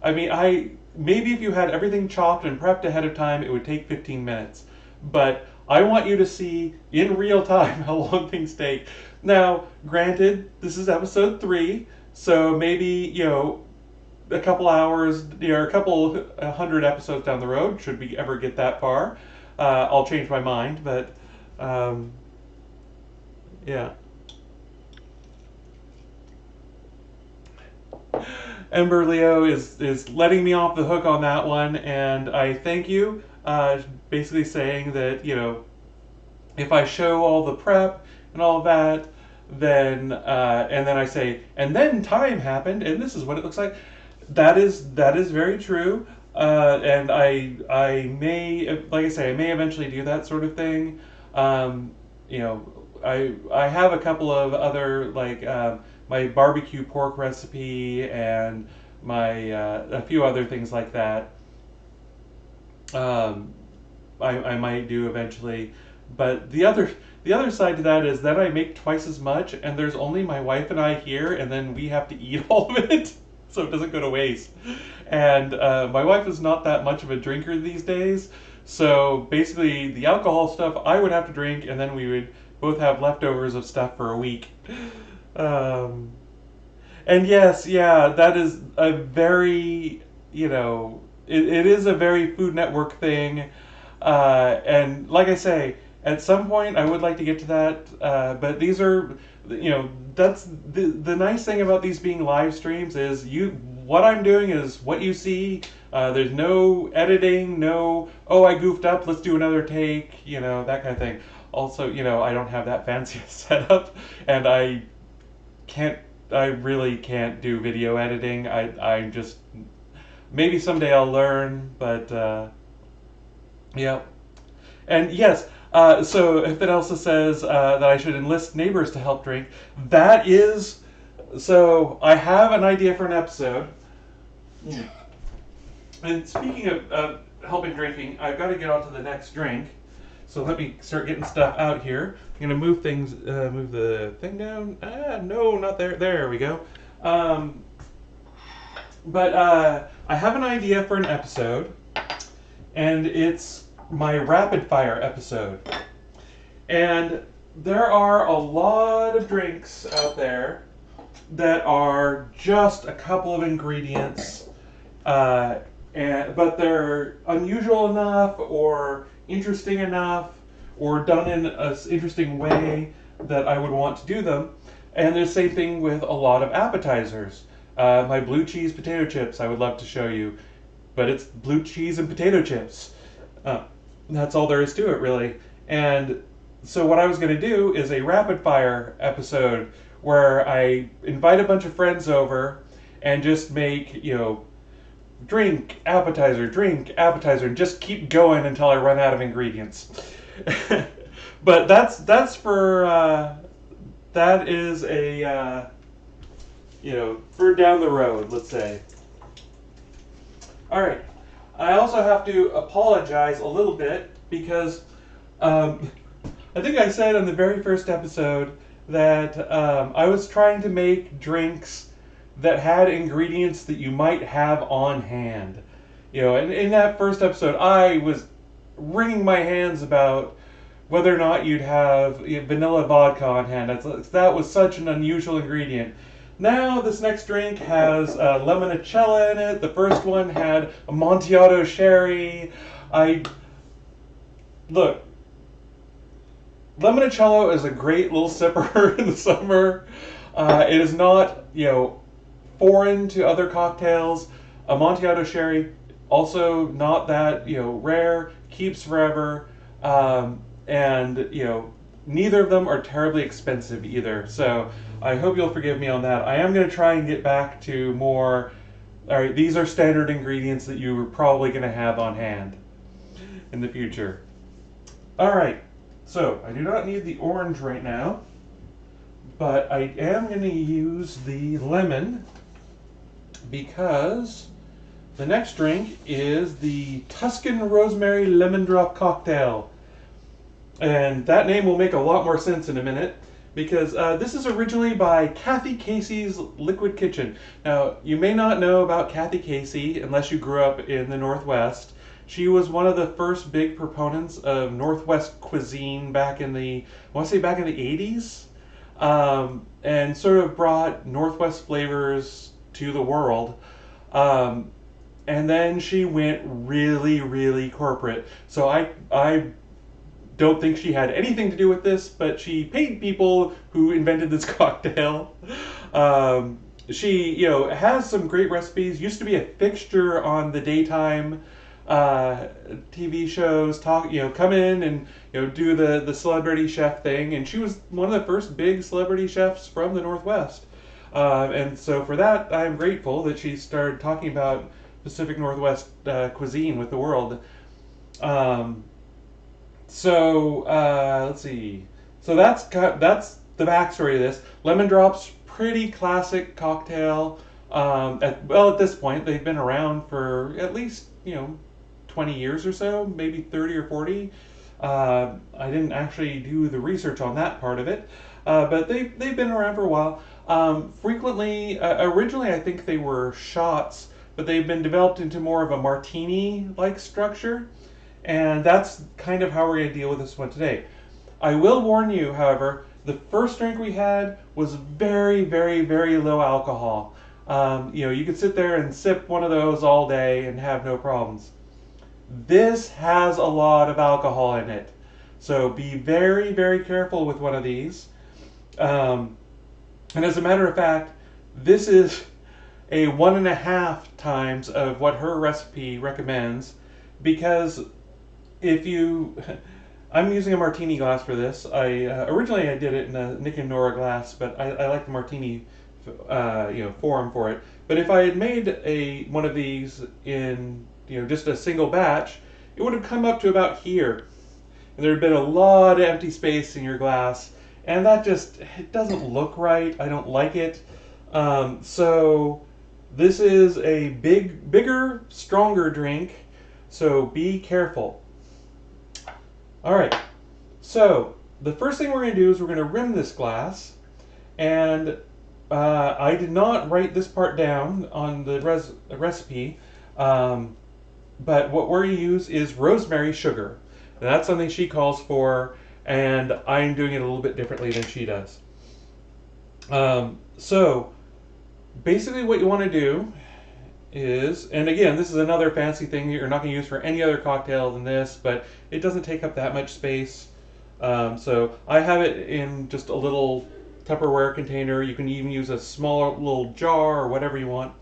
I mean, maybe if you had everything chopped and prepped ahead of time, it would take 15 minutes. But I want you to see in real time how long things take. Now, granted, this is episode 3, so maybe, a couple hours, a couple 100 episodes down the road, should we ever get that far, I'll change my mind, but, yeah. Ember Leo is letting me off the hook on that one, and I thank you. Basically saying that, if I show all the prep and all that, then and then I say, and then time happened, and this is what it looks like. That is very true. And I may, like I say, I may eventually do that sort of thing. I have a couple of other, like, my barbecue pork recipe and my a few other things like that. Um, I might do eventually, but the other side to that is that I make twice as much, and there's only my wife and I here, and then we have to eat all of it, so it doesn't go to waste. And my wife is not that much of a drinker these days, so basically the alcohol stuff I would have to drink, and then we would both have leftovers of stuff for a week. Um, and yes, yeah, that is a very, it is a very Food Network thing. And like I say, at some point I would like to get to that. But these are, that's the nice thing about these being live streams is what I'm doing is what you see. There's no editing, no, oh, I goofed up, let's do another take, that kind of thing. Also, I don't have that fancy setup, and I really can't do video editing. I just, maybe someday I'll learn, but, yeah. And yes, so if it also says that I should enlist neighbors to help drink, that is, so I have an idea for an episode. And speaking of helping drinking, I've got to get on to the next drink. So let me start getting stuff out here. I'm going to move the thing down. No, not there. There we go. But I have an idea for an episode, and it's my rapid fire episode. And there are a lot of drinks out there that are just a couple of ingredients, but they're unusual enough or interesting enough or done in an interesting way that I would want to do them. And the same thing with a lot of appetizers. My blue cheese potato chips I would love to show you, but it's blue cheese and potato chips. That's all there is to it, really. And so what I was going to do is a rapid fire episode where I invite a bunch of friends over and just make, drink, appetizer, and just keep going until I run out of ingredients. But that's for, that is a, for down the road, let's say. All right. I also have to apologize a little bit because I think I said in the very first episode that I was trying to make drinks that had ingredients that you might have on hand. And in that first episode, I was wringing my hands about whether or not you'd have vanilla vodka on hand. That was such an unusual ingredient. Now this next drink has limoncello in it. The first one had Amontillado sherry. Look, limoncello is a great little sipper in the summer. It is not, foreign to other cocktails. Amontillado sherry, also not that, rare, keeps forever, and, neither of them are terribly expensive either. So I hope you'll forgive me on that. I am going to try and get back to more, all right, these are standard ingredients that you are probably going to have on hand in the future. All right, so I do not need the orange right now, but I am going to use the lemon because the next drink is the Tuscan Rosemary Lemondrop cocktail. And that name will make a lot more sense in a minute, because this is originally by Kathy Casey's Liquid Kitchen. Now, you may not know about Kathy Casey unless you grew up in the Northwest. She was one of the first big proponents of Northwest cuisine back in the, I want to say back in the 80s, and sort of brought Northwest flavors to the world. And then she went really, really corporate. So I don't think she had anything to do with this, but she paid people who invented this cocktail. she, has some great recipes. Used to be a fixture on the daytime TV shows. Come in and do the celebrity chef thing. And she was one of the first big celebrity chefs from the Northwest. And so for that, I am grateful that she started talking about Pacific Northwest cuisine with the world. Um, let's see. So that's the backstory of this. Lemondrop's pretty classic cocktail. At this point, they've been around for at least 20 years or so, maybe 30 or 40. I didn't actually do the research on that part of it, but they've been around for a while. Originally, I think they were shots, but they've been developed into more of a martini-like structure, and that's kind of how we're going to deal with this one today. I will warn you, however, the first drink we had was very, very, very low alcohol. You could sit there and sip one of those all day and have no problems. This has a lot of alcohol in it, so be very, very careful with one of these. And as a matter of fact, this is a 1.5 times of what her recipe recommends, because I'm using a martini glass for this. Originally I did it in a Nick and Nora glass, but I like the martini, form for it. But if I had made one of these in, just a single batch, it would have come up to about here, and there had been a lot of empty space in your glass, and it doesn't look right. I don't like it. So this is a bigger, stronger drink. So be careful. All right, so the first thing we're going to do is we're going to rim this glass, and I did not write this part down on the recipe, but what we're going to use is rosemary sugar. And that's something she calls for, and I'm doing it a little bit differently than she does. So basically what you want to do is, and again, this is another fancy thing you're not going to use for any other cocktail than this, but it doesn't take up that much space. So I have it in just a little Tupperware container. You can even use a smaller little jar or whatever you want.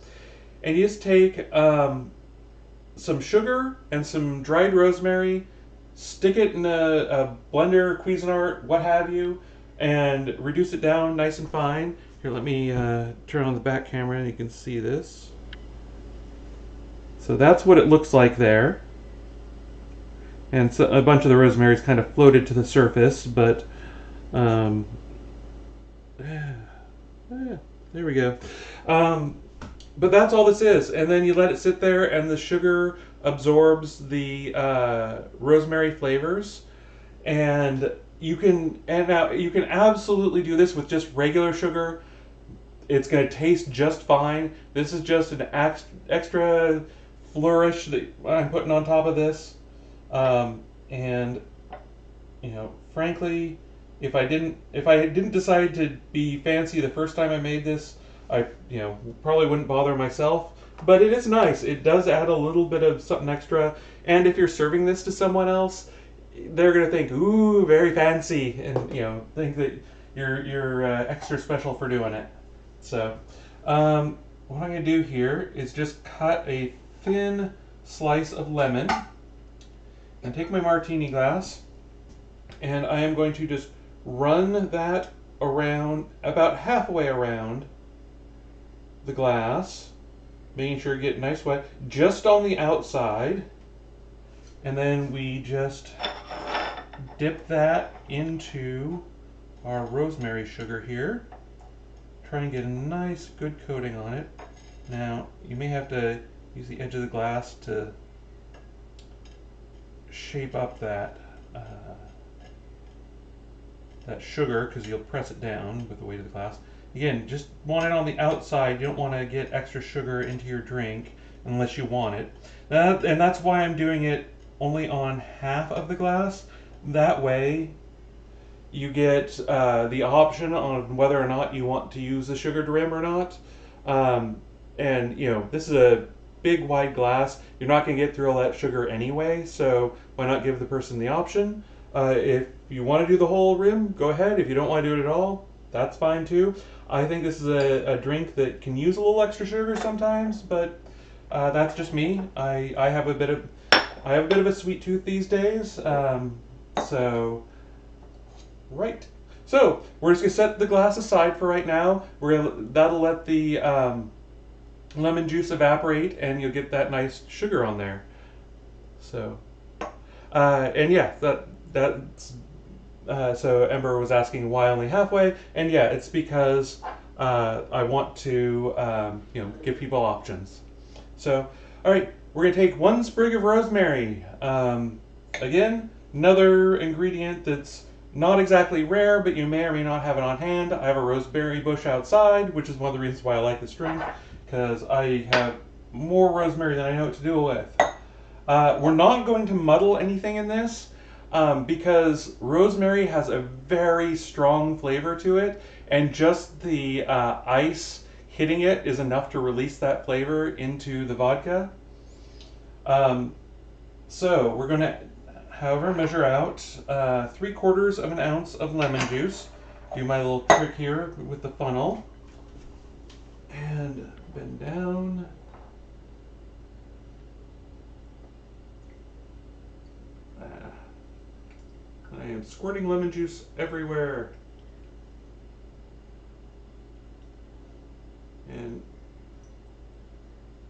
And you just take some sugar and some dried rosemary, stick it in a blender, Cuisinart, what have you, and reduce it down nice and fine. Here, let me turn on the back camera and you can see this. So that's what it looks like there. And so a bunch of the rosemary's kind of floated to the surface, but there we go. But that's all this is. And then you let it sit there, and the sugar absorbs the rosemary flavors. And you can absolutely do this with just regular sugar. It's going to taste just fine. This is just an extra flourish that I'm putting on top of this. And frankly, if I didn't decide to be fancy the first time I made this, I probably wouldn't bother myself. But it is nice. It does add a little bit of something extra. And if you're serving this to someone else, they're gonna think, "Ooh, very fancy," and think that you're extra special for doing it. So, what I'm gonna do here is just cut a thin slice of lemon, and take my martini glass, and I am going to just run that around, about halfway around the glass, making sure you get nice wet, just on the outside, and then we just dip that into our rosemary sugar here. Try and get a nice good coating on it. Now, you may have to use the edge of the glass to shape up that sugar, because you'll press it down with the weight of the glass. Again, just want it on the outside. You don't want to get extra sugar into your drink unless you want it. And that's why I'm doing it only on half of the glass. That way you get the option on whether or not you want to use the sugar to rim or not. And this is a big wide glass. You're not going to get through all that sugar anyway, so why not give the person the option? If you want to do the whole rim, go ahead. If you don't want to do it at all, that's fine too. I think this is a drink that can use a little extra sugar sometimes, but that's just me. I have a bit of a sweet tooth these days. So right. So we're just gonna set the glass aside for right now. That'll let the lemon juice evaporate, and you'll get that nice sugar on there. So, and yeah, that's. So Ember was asking why only halfway, and yeah, it's because I want to give people options. So, all right, we're gonna take 1 sprig of rosemary. Again, another ingredient that's not exactly rare, but you may or may not have it on hand. I have a rosemary bush outside, which is one of the reasons why I like this drink, because I have more rosemary than I know what to do with. We're not going to muddle anything in this, because rosemary has a very strong flavor to it, and just the ice hitting it is enough to release that flavor into the vodka. So we're going to, however, measure out 3/4 of an ounce of lemon juice. Do my little trick here with the funnel. And bend down. I am squirting lemon juice everywhere. And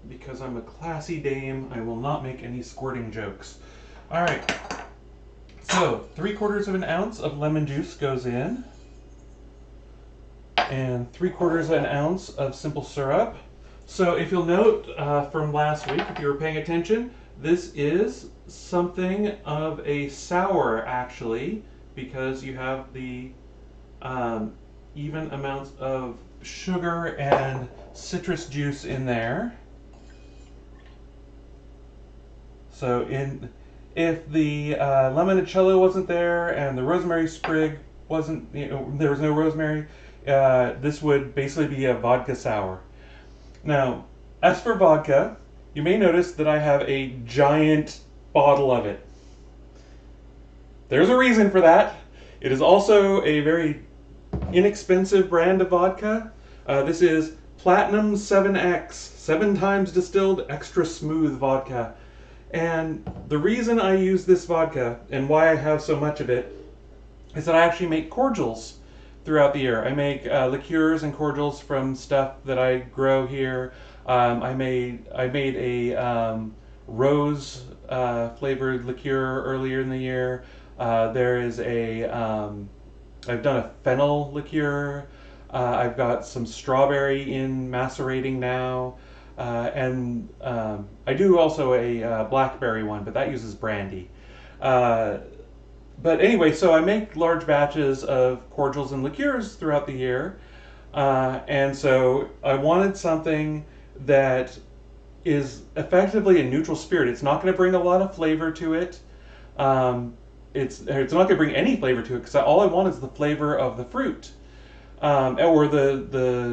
because I'm a classy dame, I will not make any squirting jokes. All right. So 3/4 of an ounce of lemon juice goes in, and 3/4 of an ounce of simple syrup. So if you'll note from last week, if you were paying attention, this is something of a sour actually, because you have the even amounts of sugar and citrus juice in there. So if the limoncello wasn't there and the rosemary sprig wasn't, there was no rosemary, this would basically be a vodka sour. Now, as for vodka, you may notice that I have a giant bottle of it. There's a reason for that. It is also a very inexpensive brand of vodka. This is Platinum 7X, 7 times distilled extra smooth vodka. And the reason I use this vodka and why I have so much of it is that I actually make cordials throughout the year. I make liqueurs and cordials from stuff that I grow here. I made a rose flavored liqueur earlier in the year. There is I've done a fennel liqueur. I've got some strawberry in macerating now. And I do also a blackberry one, but that uses brandy. But anyway, so I make large batches of cordials and liqueurs throughout the year. And so I wanted something that is effectively a neutral spirit. It's not going to bring a lot of flavor to it. It's not going to bring any flavor to it, because all I want is the flavor of the fruit. Or the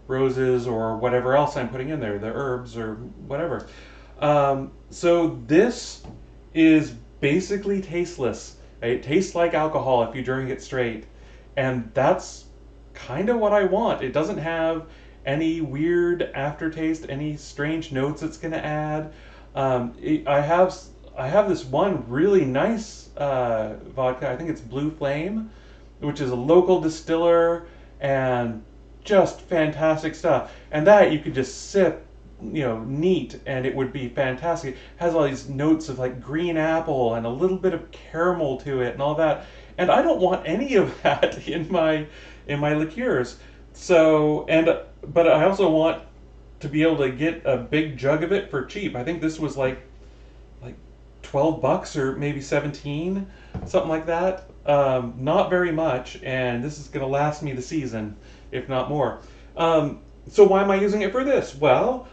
roses or whatever else I'm putting in there, the herbs or whatever. So this is basically tasteless. It tastes like alcohol if you drink it straight, and that's kind of what I want. It doesn't have any weird aftertaste, any strange notes it's going to add. I have this one really nice vodka. I think it's Blue Flame, which is a local distiller, and just fantastic stuff. And that you could just sip, neat, and it would be fantastic. It has all these notes of like green apple and a little bit of caramel to it and all that. And I don't want any of that in my liqueurs. So, but I also want to be able to get a big jug of it for cheap. I think this was like $12 or maybe 17, something like that. Not very much, and this is going to last me the season, if not more. So why am I using it for this? Well,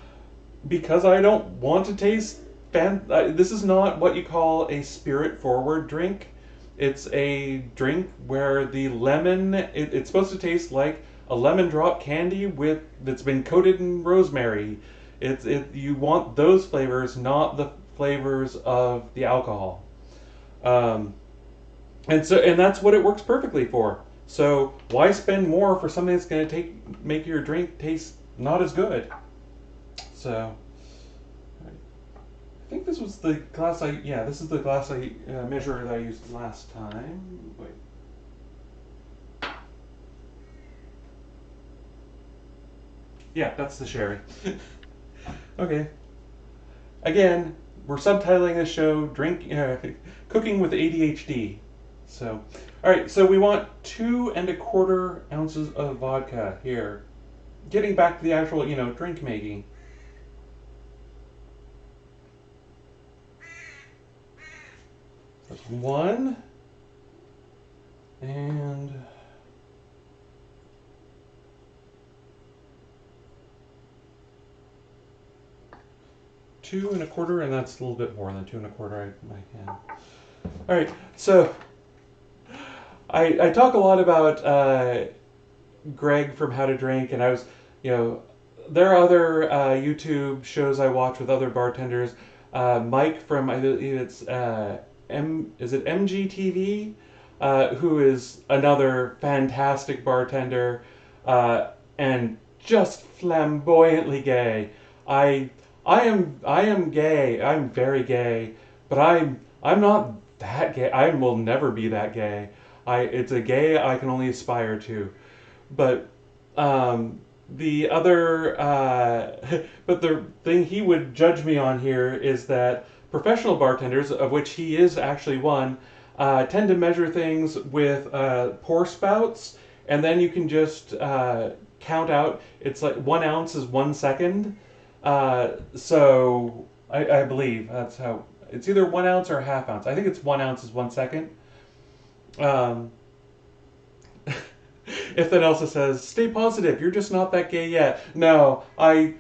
because I don't want to taste this is not what you call a spirit-forward drink. It's a drink where the lemon, it's supposed to taste like a lemon drop candy that's been coated in rosemary. You want those flavors, not the flavors of the alcohol. And that's what it works perfectly for. So why spend more for something that's going to make your drink taste not as good? So I think this was the glass this is the glass measurer that I used last time. Wait. Yeah, that's the sherry. Okay. Again, we're subtitling this show Cooking with ADHD. So, all right, so we want 2¼ ounces of vodka here. Getting back to the actual, drink making. That's 1. And 2¼ and that's a little bit more than 2¼ I can. All right, so I talk a lot about Greg from How to Drink, and I was, there are other YouTube shows I watch with other bartenders. Mike from, I believe it's is it MGTV, who is another fantastic bartender, and just flamboyantly gay. I am gay. I'm very gay, but I'm not that gay. I will never be that gay. It's a gay I can only aspire to. But the other but the thing he would judge me on here is that professional bartenders, of which he is actually one, tend to measure things with pour spouts, and then you can just count out. It's like 1 ounce is 1 second. So I believe that's how it's either 1 ounce or ½ ounce. I think it's 1 ounce is 1 second. If then Elsa says, "Stay positive. You're just not that gay yet." No, I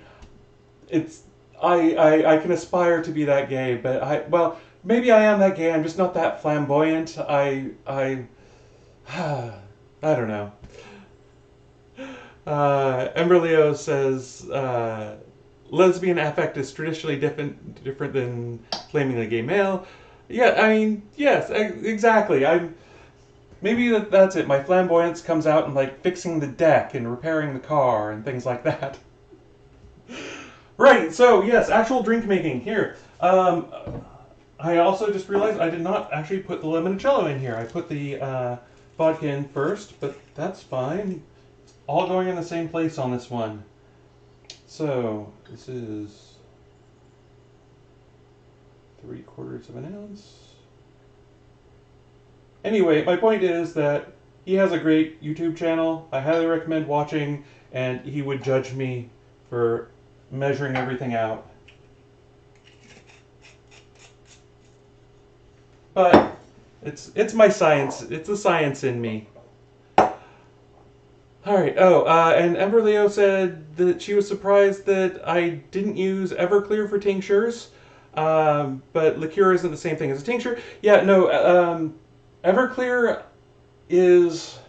can aspire to be that gay, but maybe I am that gay. I'm just not that flamboyant. I don't know. Ember Leo says, lesbian affect is traditionally different than claiming a gay male. Yeah, I mean, yes, exactly. Maybe that's it. My flamboyance comes out in like fixing the deck and repairing the car and things like that. Right, so yes, actual drink making. Here. I also just realized I did not actually put the limoncello in here. I put the vodka in first, but that's fine. It's all going in the same place on this one. So, this is 3/4 ounce. Anyway, my point is that he has a great YouTube channel. I highly recommend watching, and he would judge me for measuring everything out. But it's my science. It's the science in me. All right. Oh, and Ember Leo said that she was surprised that I didn't use Everclear for tinctures, but liqueur isn't the same thing as a tincture. Yeah, no. Everclear is.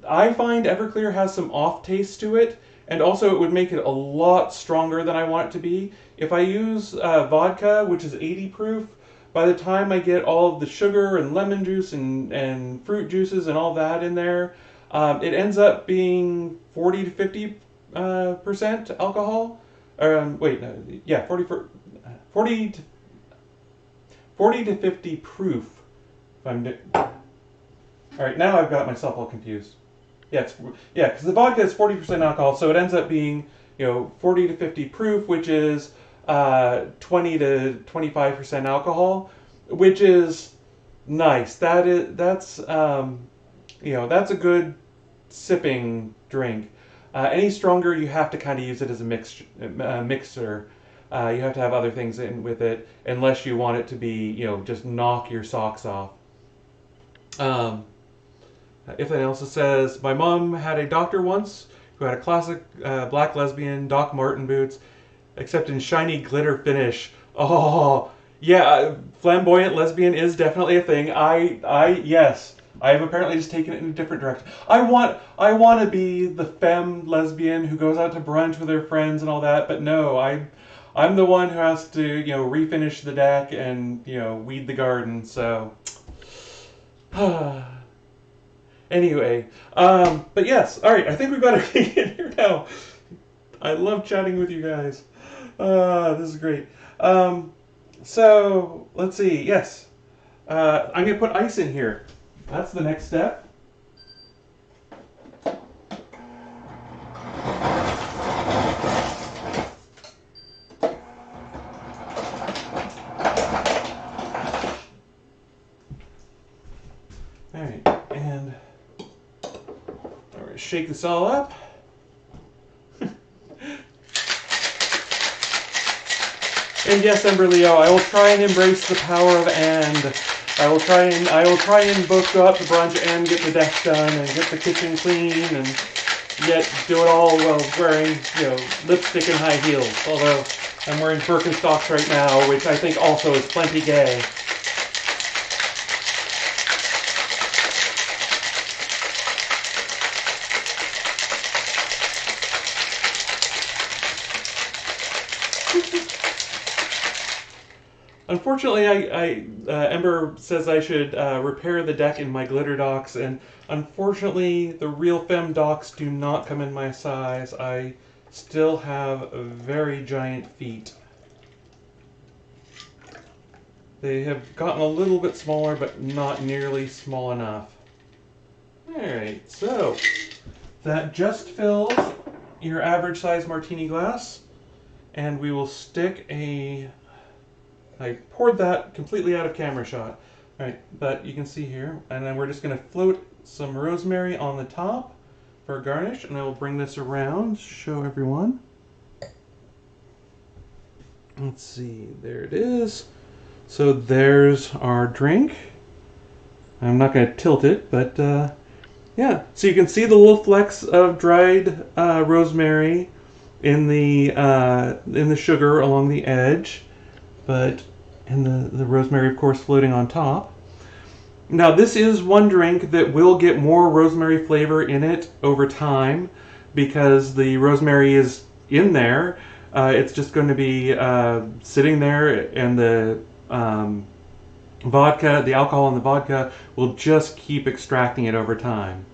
I find Everclear has some off taste to it, and also it would make it a lot stronger than I want it to be. If I use vodka, which is 80 proof, by the time I get all of the sugar and lemon juice and fruit juices and all that in there, it ends up being 40 to 50% alcohol. Wait, no, yeah, 40 to 50 proof. All right, now I've got myself all confused. Yeah, because the vodka is 40% alcohol, so it ends up being 40 to 50 proof, which is 20 to 25% alcohol, which is nice. That's a good sipping drink. Any stronger, you have to kind of use it as a mixer. You have to have other things in with it, unless you want it to be just knock your socks off. If anything else, it says, my mom had a doctor once who had a classic black lesbian Doc Marten boots, except in shiny glitter finish. Oh, yeah, flamboyant lesbian is definitely a thing. Yes, I've apparently just taken it in a different direction. I want to be the femme lesbian who goes out to brunch with her friends and all that, but no, I'm the one who has to refinish the deck and weed the garden. So. Anyway, but yes, all right. I think we better get in here now. I love chatting with you guys. This is great. So let's see. Yes, I'm gonna put ice in here. That's the next step. All right, and I'm gonna shake this all up. And yes, Ember Leo, I will try and embrace the power of and. I will try and both go out to brunch and get the deck done and get the kitchen clean and yet do it all while wearing, lipstick and high heels. Although I'm wearing Birkenstocks right now, which I think also is plenty gay. Unfortunately, Ember says I should repair the deck in my glitter docks, and unfortunately, the Real Femme docks do not come in my size. I still have very giant feet. They have gotten a little bit smaller, but not nearly small enough. Alright, so that just fills your average size martini glass, and we will stick I poured that completely out of camera shot. Alright, but you can see here, and then we're just going to float some rosemary on the top for a garnish, and I will bring this around, show everyone. Let's see, there it is. So there's our drink. I'm not going to tilt it, but yeah. So you can see the little flecks of dried rosemary in the sugar along the edge. And the rosemary, of course, floating on top. Now, this is one drink that will get more rosemary flavor in it over time because the rosemary is in there. It's just going to be sitting there, and the vodka, the alcohol in the vodka, will just keep extracting it over time.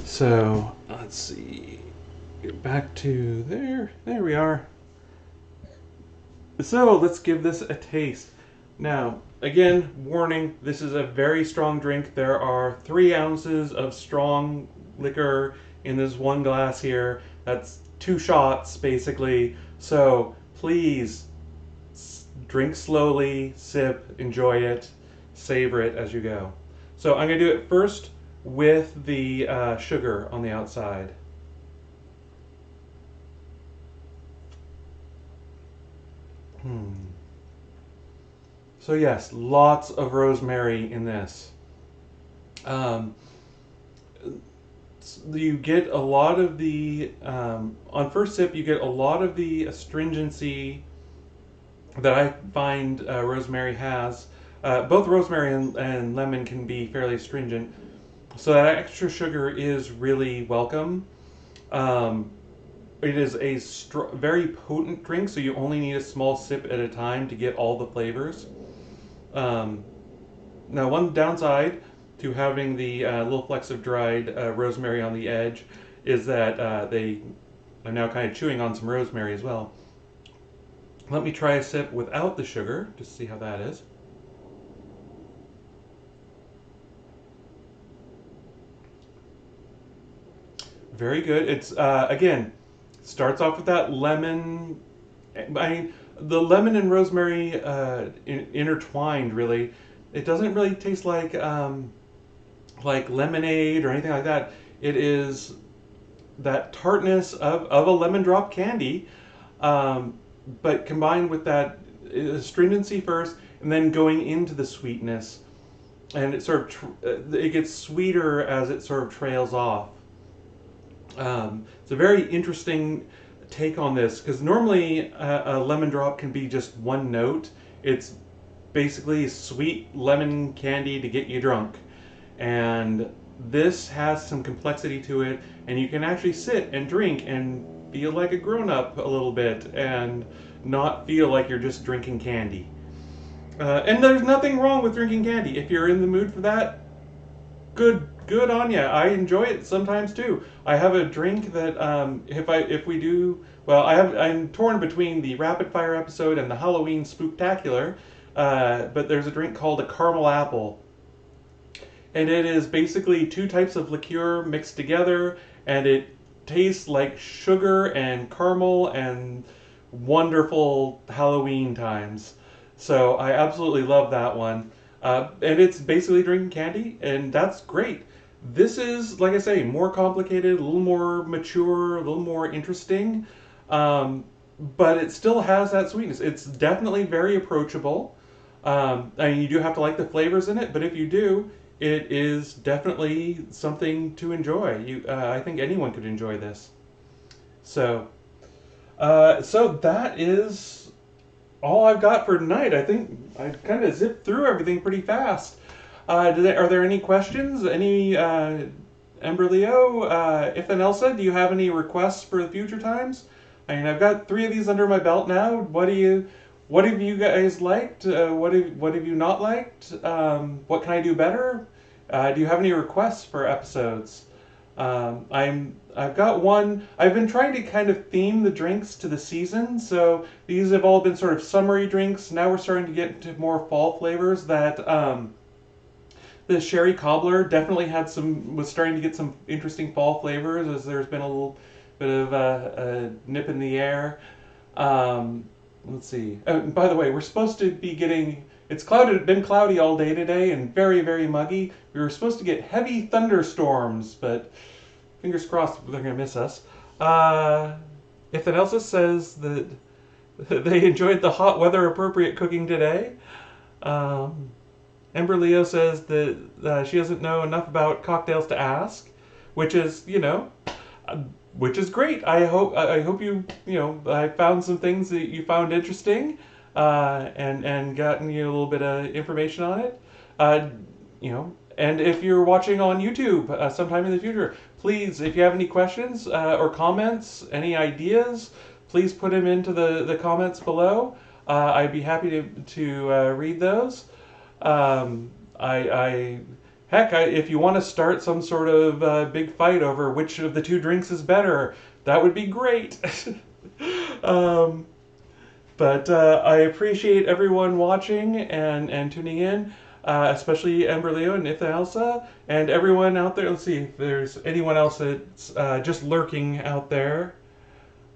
So, let's see. Get back to there. There we are. So let's give this a taste. Now, again, warning, this is a very strong drink. There are 3 ounces of strong liquor in this one glass here. That's 2 shots, basically. So please drink slowly, sip, enjoy it, savor it as you go. So I'm going to do it first with the sugar on the outside. So yes, lots of rosemary in this. You get a lot of the, on first sip, you get a lot of the astringency that I find rosemary has. Both rosemary and lemon can be fairly astringent, so that extra sugar is really welcome. It is a very potent drink, so you only need a small sip at a time to get all the flavors. Now, one downside to having the little flecks of dried rosemary on the edge is that they are now kind of chewing on some rosemary as well. Let me try a sip without the sugar, just to see how that is. Very good. It's, again, starts off with that lemon. I mean, the lemon and rosemary intertwined, really. It doesn't really taste like lemonade or anything like that. It is that tartness of a lemon drop candy, but combined with that astringency first, and then going into the sweetness, and it sort of it gets sweeter as it sort of trails off. It's a very interesting take on this, because normally a lemon drop can be just one note. It's basically sweet lemon candy to get you drunk, and this has some complexity to it, and you can actually sit and drink and feel like a grown-up a little bit and not feel like you're just drinking candy. And there's nothing wrong with drinking candy. If you're in the mood for that, Good on ya. I enjoy it sometimes too. I have a drink that if we do well, I'm torn between the rapid fire episode and the Halloween spooktacular. But there's a drink called a caramel apple, and it is basically two types of liqueur mixed together, and it tastes like sugar and caramel and wonderful Halloween times. So I absolutely love that one. And it's basically drinking candy, and that's great. This is, like I say, more complicated, a little more mature, a little more interesting, um, but it still has that sweetness. It's definitely very approachable. I mean, you do have to like the flavors in it, but if you do, it is definitely something to enjoy. I think anyone could enjoy this. So, so that is all I've got for tonight. I think I kind of zipped through everything pretty fast. Are there any questions? Any Emberleo, if and Elsa, do you have any requests for the future times? I mean, I've got 3 of these under my belt now. What have you guys liked? What have you not liked? What can I do better? Do you have any requests for episodes? I've got one. I've been trying to kind of theme the drinks to the season, so these have all been sort of summery drinks. Now we're starting to get into more fall flavors. The Sherry Cobbler definitely was starting to get some interesting fall flavors, as there's been a little bit of a nip in the air. Let's see. By the way, we're supposed to be getting. It's been cloudy all day today and very, very muggy. We were supposed to get heavy thunderstorms, but fingers crossed they're going to miss us. If Elsa says that they enjoyed the hot weather appropriate cooking today. Ember Leo says that she doesn't know enough about cocktails to ask, which is, which is great. I hope I found some things that you found interesting, and gotten you a little bit of information on it. And if you're watching on YouTube sometime in the future, please, if you have any questions or comments, any ideas, please put them into the comments below. I'd be happy to read those. If you want to start some sort of big fight over which of the 2 drinks is better, that would be great. But I appreciate everyone watching and tuning in, especially Emberleo and Itha Elsa, and everyone out there. Let's see if there's anyone else that's just lurking out there.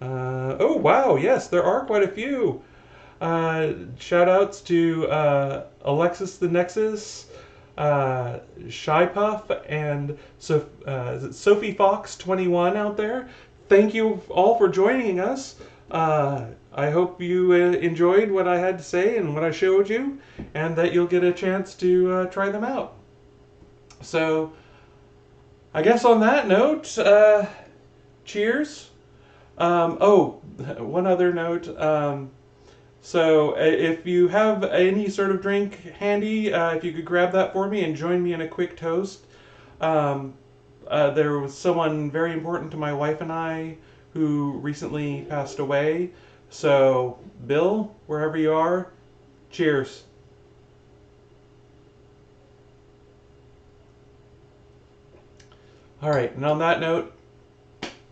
Oh, wow, yes, there are quite a few. Shout outs to Alexis the Nexus, Shy Puff, and Sophie Fox 21 out there. Thank you all for joining us. I hope you enjoyed what I had to say and what I showed you, and that you'll get a chance to try them out. So, I guess on that note, cheers. One other note. So if you have any sort of drink handy, if you could grab that for me and join me in a quick toast. There was someone very important to my wife and I who recently passed away. So, Bill, wherever you are, cheers. All right, and on that note,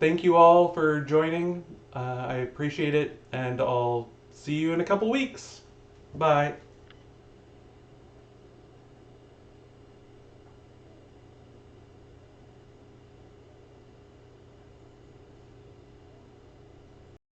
thank you all for joining. I appreciate it, and I'll see you in a couple weeks. Bye.